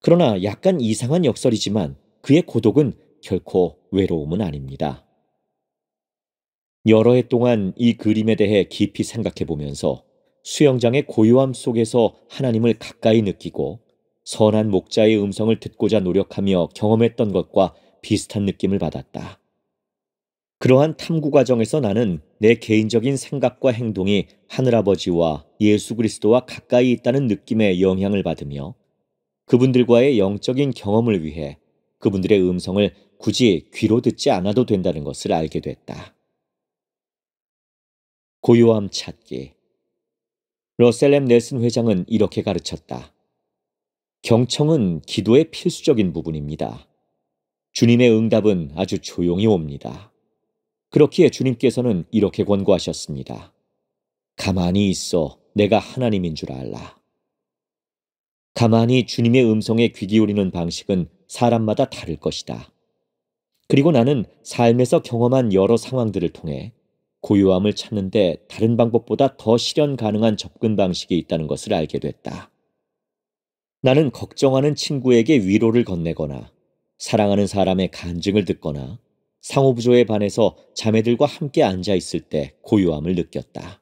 [SPEAKER 1] 그러나 약간 이상한 역설이지만 그의 고독은 결코 외로움은 아닙니다. 여러 해 동안 이 그림에 대해 깊이 생각해 보면서 수영장의 고요함 속에서 하나님을 가까이 느끼고 선한 목자의 음성을 듣고자 노력하며 경험했던 것과 비슷한 느낌을 받았다. 그러한 탐구 과정에서 나는 내 개인적인 생각과 행동이 하늘아버지와 예수 그리스도와 가까이 있다는 느낌에 영향을 받으며 그분들과의 영적인 경험을 위해 그분들의 음성을 굳이 귀로 듣지 않아도 된다는 것을 알게 됐다. 고요함 찾기. 러셀 M. 넬슨 회장은 이렇게 가르쳤다. 경청은 기도의 필수적인 부분입니다. 주님의 응답은 아주 조용히 옵니다. 그렇기에 주님께서는 이렇게 권고하셨습니다. 가만히 있어 내가 하나님인 줄 알라. 가만히 주님의 음성에 귀 기울이는 방식은 사람마다 다를 것이다. 그리고 나는 삶에서 경험한 여러 상황들을 통해 고요함을 찾는데 다른 방법보다 더 실현 가능한 접근 방식이 있다는 것을 알게 됐다. 나는 걱정하는 친구에게 위로를 건네거나 사랑하는 사람의 간증을 듣거나 상호부조에 반해서 자매들과 함께 앉아 있을 때 고요함을 느꼈다.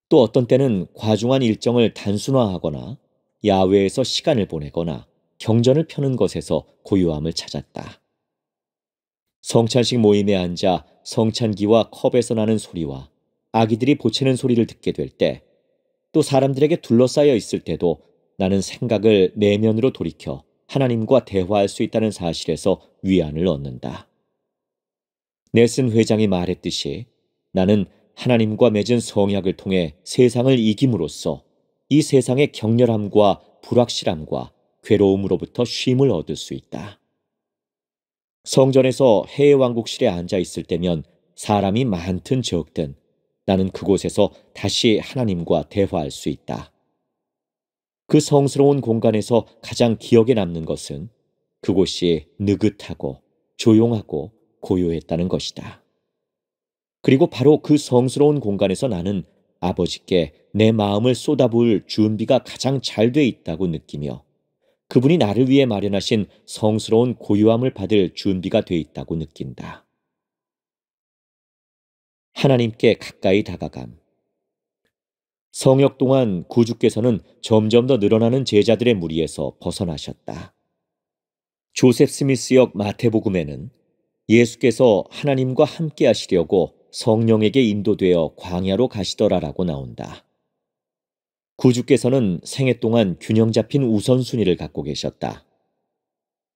[SPEAKER 1] 또 어떤 때는 과중한 일정을 단순화하거나 야외에서 시간을 보내거나 경전을 펴는 것에서 고요함을 찾았다. 성찬식 모임에 앉아 성찬기와 컵에서 나는 소리와 아기들이 보채는 소리를 듣게 될 때, 또 사람들에게 둘러싸여 있을 때도 나는 생각을 내면으로 돌이켜 하나님과 대화할 수 있다는 사실에서 위안을 얻는다. 넬슨 회장이 말했듯이 나는 하나님과 맺은 성약을 통해 세상을 이김으로써 이 세상의 격렬함과 불확실함과 괴로움으로부터 쉼을 얻을 수 있다. 성전에서 해외 왕국실에 앉아 있을 때면 사람이 많든 적든 나는 그곳에서 다시 하나님과 대화할 수 있다. 그 성스러운 공간에서 가장 기억에 남는 것은 그곳이 느긋하고 조용하고 고요했다는 것이다. 그리고 바로 그 성스러운 공간에서 나는 아버지께 내 마음을 쏟아부을 준비가 가장 잘 돼 있다고 느끼며 그분이 나를 위해 마련하신 성스러운 고요함을 받을 준비가 돼 있다고 느낀다. 하나님께 가까이 다가감. 성역 동안 구주께서는 점점 더 늘어나는 제자들의 무리에서 벗어나셨다. 조셉 스미스역 마태복음에는 예수께서 하나님과 함께 하시려고 성령에게 인도되어 광야로 가시더라라고 나온다. 구주께서는 생애 동안 균형 잡힌 우선순위를 갖고 계셨다.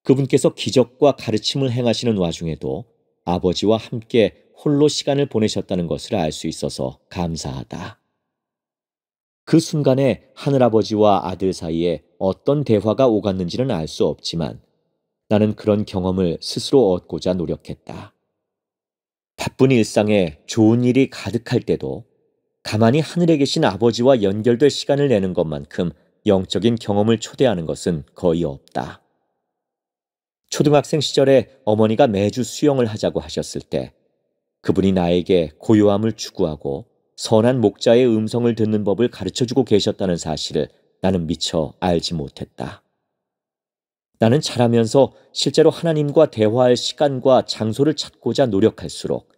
[SPEAKER 1] 그분께서 기적과 가르침을 행하시는 와중에도 아버지와 함께 홀로 시간을 보내셨다는 것을 알 수 있어서 감사하다. 그 순간에 하늘아버지와 아들 사이에 어떤 대화가 오갔는지는 알 수 없지만 나는 그런 경험을 스스로 얻고자 노력했다. 바쁜 일상에 좋은 일이 가득할 때도 가만히 하늘에 계신 아버지와 연결될 시간을 내는 것만큼 영적인 경험을 초대하는 것은 거의 없다. 초등학생 시절에 어머니가 매주 수영을 하자고 하셨을 때 그분이 나에게 고요함을 추구하고 선한 목자의 음성을 듣는 법을 가르쳐주고 계셨다는 사실을 나는 미처 알지 못했다. 나는 자라면서 실제로 하나님과 대화할 시간과 장소를 찾고자 노력할수록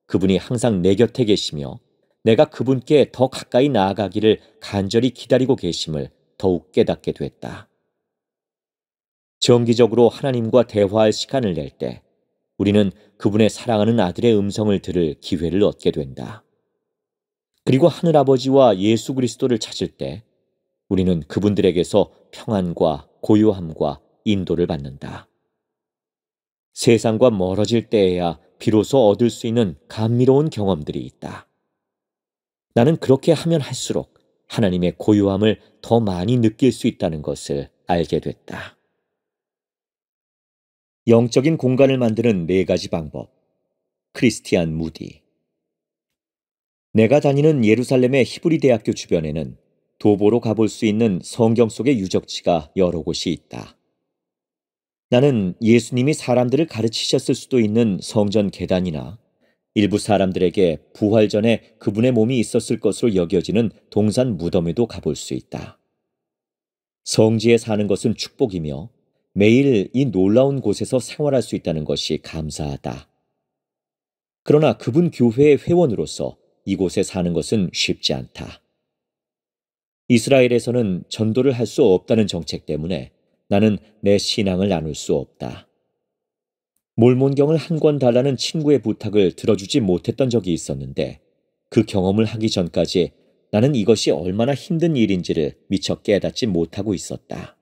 [SPEAKER 1] 그분이 항상 내 곁에 계시며 내가 그분께 더 가까이 나아가기를 간절히 기다리고 계심을 더욱 깨닫게 됐다. 정기적으로 하나님과 대화할 시간을 낼 때 우리는 그분의 사랑하는 아들의 음성을 들을 기회를 얻게 된다. 그리고 하늘아버지와 예수 그리스도를 찾을 때 우리는 그분들에게서 평안과 고요함과 인도를 받는다. 세상과 멀어질 때에야 비로소 얻을 수 있는 감미로운 경험들이 있다. 나는 그렇게 하면 할수록 하나님의 고요함을 더 많이 느낄 수 있다는 것을 알게 됐다. 영적인 공간을 만드는 4가지 방법. 크리스티안 무디. 내가 다니는 예루살렘의 히브리 대학교 주변에는 도보로 가볼 수 있는 성경 속의 유적지가 여러 곳이 있다. 나는 예수님이 사람들을 가르치셨을 수도 있는 성전 계단이나 일부 사람들에게 부활 전에 그분의 몸이 있었을 것으로 여겨지는 동산 무덤에도 가볼 수 있다. 성지에 사는 것은 축복이며 매일 이 놀라운 곳에서 생활할 수 있다는 것이 감사하다. 그러나 그분 교회의 회원으로서 이곳에 사는 것은 쉽지 않다. 이스라엘에서는 전도를 할 수 없다는 정책 때문에 나는 내 신앙을 나눌 수 없다. 몰몬경을 한 권 달라는 친구의 부탁을 들어주지 못했던 적이 있었는데 그 경험을 하기 전까지 나는 이것이 얼마나 힘든 일인지를 미처 깨닫지 못하고 있었다.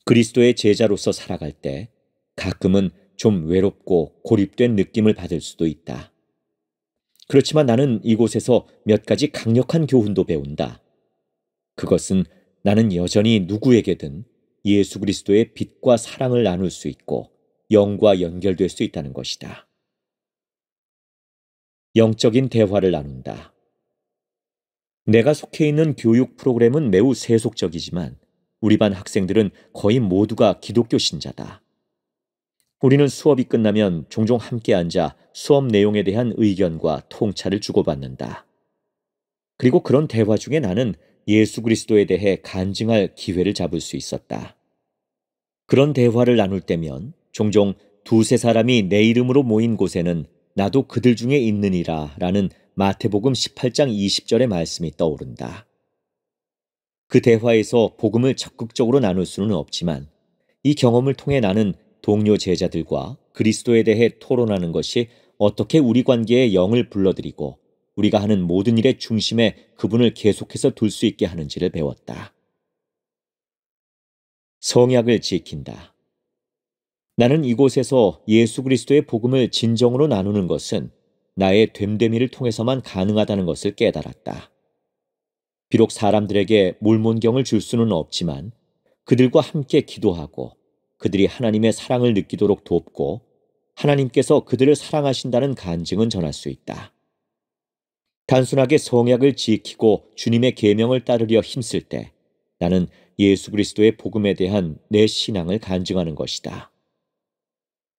[SPEAKER 1] 그리스도의 제자로서 살아갈 때 가끔은 좀 외롭고 고립된 느낌을 받을 수도 있다. 그렇지만 나는 이곳에서 몇 가지 강력한 교훈도 배운다. 그것은 나는 여전히 누구에게든 예수 그리스도의 빛과 사랑을 나눌 수 있고 영과 연결될 수 있다는 것이다. 영적인 대화를 나눈다. 내가 속해 있는 교육 프로그램은 매우 세속적이지만 우리 반 학생들은 거의 모두가 기독교 신자다. 우리는 수업이 끝나면 종종 함께 앉아 수업 내용에 대한 의견과 통찰을 주고받는다. 그리고 그런 대화 중에 나는 예수 그리스도에 대해 간증할 기회를 잡을 수 있었다. 그런 대화를 나눌 때면 종종 2-3 사람이 내 이름으로 모인 곳에는 나도 그들 중에 있느니라 라는 마태복음 18장 20절의 말씀이 떠오른다. 그 대화에서 복음을 적극적으로 나눌 수는 없지만 이 경험을 통해 나는 동료 제자들과 그리스도에 대해 토론하는 것이 어떻게 우리 관계에 영을 불러들이고 우리가 하는 모든 일의 중심에 그분을 계속해서 둘 수 있게 하는지를 배웠다. 성약을 지킨다. 나는 이곳에서 예수 그리스도의 복음을 진정으로 나누는 것은 나의 됨됨이를 통해서만 가능하다는 것을 깨달았다. 비록 사람들에게 몰몬경을 줄 수는 없지만 그들과 함께 기도하고 그들이 하나님의 사랑을 느끼도록 돕고 하나님께서 그들을 사랑하신다는 간증은 전할 수 있다. 단순하게 성약을 지키고 주님의 계명을 따르려 힘쓸 때 나는 예수 그리스도의 복음에 대한 내 신앙을 간증하는 것이다.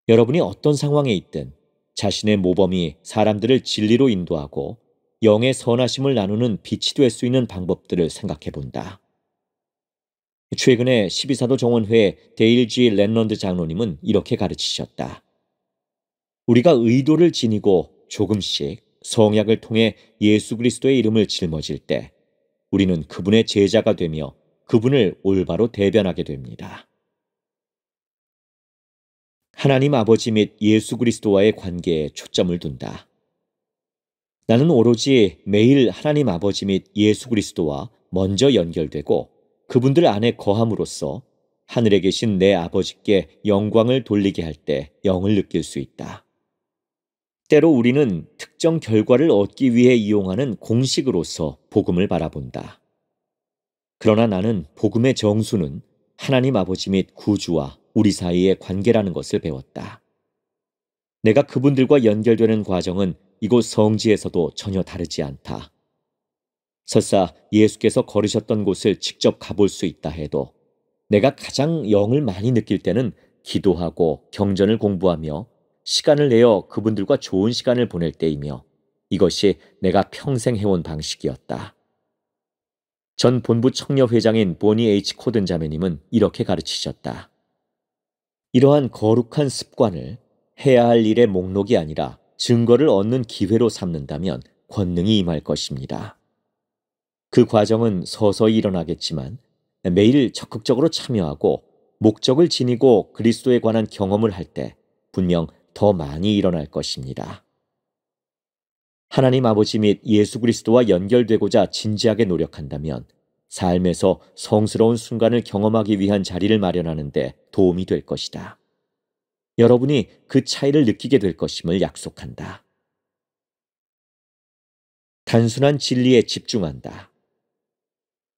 [SPEAKER 1] 여러분이 어떤 상황에 있든 자신의 모범이 사람들을 진리로 인도하고 영의 선하심을 나누는 빛이 될 수 있는 방법들을 생각해 본다. 최근에 12사도 정원회 데일 G. 랜런드 장로님은 이렇게 가르치셨다. 우리가 의도를 지니고 조금씩 성약을 통해 예수 그리스도의 이름을 짊어질 때 우리는 그분의 제자가 되며 그분을 올바로 대변하게 됩니다. 하나님 아버지 및 예수 그리스도와의 관계에 초점을 둔다. 나는 오로지 매일 하나님 아버지 및 예수 그리스도와 먼저 연결되고 그분들 안에 거함으로써 하늘에 계신 내 아버지께 영광을 돌리게 할 때 영을 느낄 수 있다. 때로 우리는 특정 결과를 얻기 위해 이용하는 공식으로서 복음을 바라본다. 그러나 나는 복음의 정수는 하나님 아버지 및 구주와 우리 사이의 관계라는 것을 배웠다. 내가 그분들과 연결되는 과정은 이곳 성지에서도 전혀 다르지 않다. 설사 예수께서 걸으셨던 곳을 직접 가볼 수 있다 해도 내가 가장 영을 많이 느낄 때는 기도하고 경전을 공부하며 시간을 내어 그분들과 좋은 시간을 보낼 때이며 이것이 내가 평생 해온 방식이었다. 전 본부 청려회장인 보니 H. 코든 자매님은 이렇게 가르치셨다. 이러한 거룩한 습관을 해야 할 일의 목록이 아니라 증거를 얻는 기회로 삼는다면 권능이 임할 것입니다. 그 과정은 서서히 일어나겠지만 매일 적극적으로 참여하고 목적을 지니고 그리스도에 관한 경험을 할 때 분명 더 많이 일어날 것입니다. 하나님 아버지 및 예수 그리스도와 연결되고자 진지하게 노력한다면 삶에서 성스러운 순간을 경험하기 위한 자리를 마련하는 데 도움이 될 것이다. 여러분이 그 차이를 느끼게 될 것임을 약속한다. 단순한 진리에 집중한다.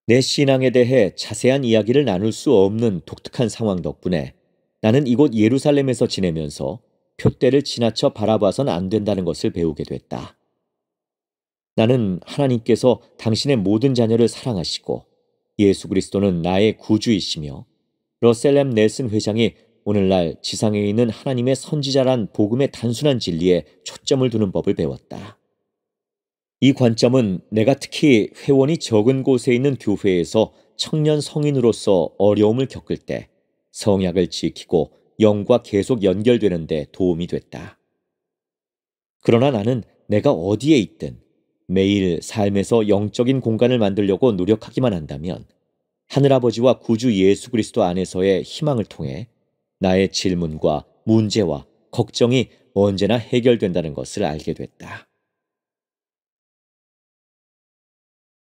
[SPEAKER 1] 내 신앙에 대해 자세한 이야기를 나눌 수 없는 독특한 상황 덕분에 나는 이곳 예루살렘에서 지내면서 표대를 지나쳐 바라봐선 안 된다는 것을 배우게 됐다. 나는 하나님께서 당신의 모든 자녀를 사랑하시고 예수 그리스도는 나의 구주이시며 러셀 넬슨 회장이 오늘날 지상에 있는 하나님의 선지자란 복음의 단순한 진리에 초점을 두는 법을 배웠다. 이 관점은 내가 특히 회원이 적은 곳에 있는 교회에서 청년 성인으로서 어려움을 겪을 때 성약을 지키고 영과 계속 연결되는 데 도움이 됐다. 그러나 나는 내가 어디에 있든 매일 삶에서 영적인 공간을 만들려고 노력하기만 한다면 하늘아버지와 구주 예수 그리스도 안에서의 희망을 통해 나의 질문과 문제와 걱정이 언제나 해결된다는 것을 알게 됐다.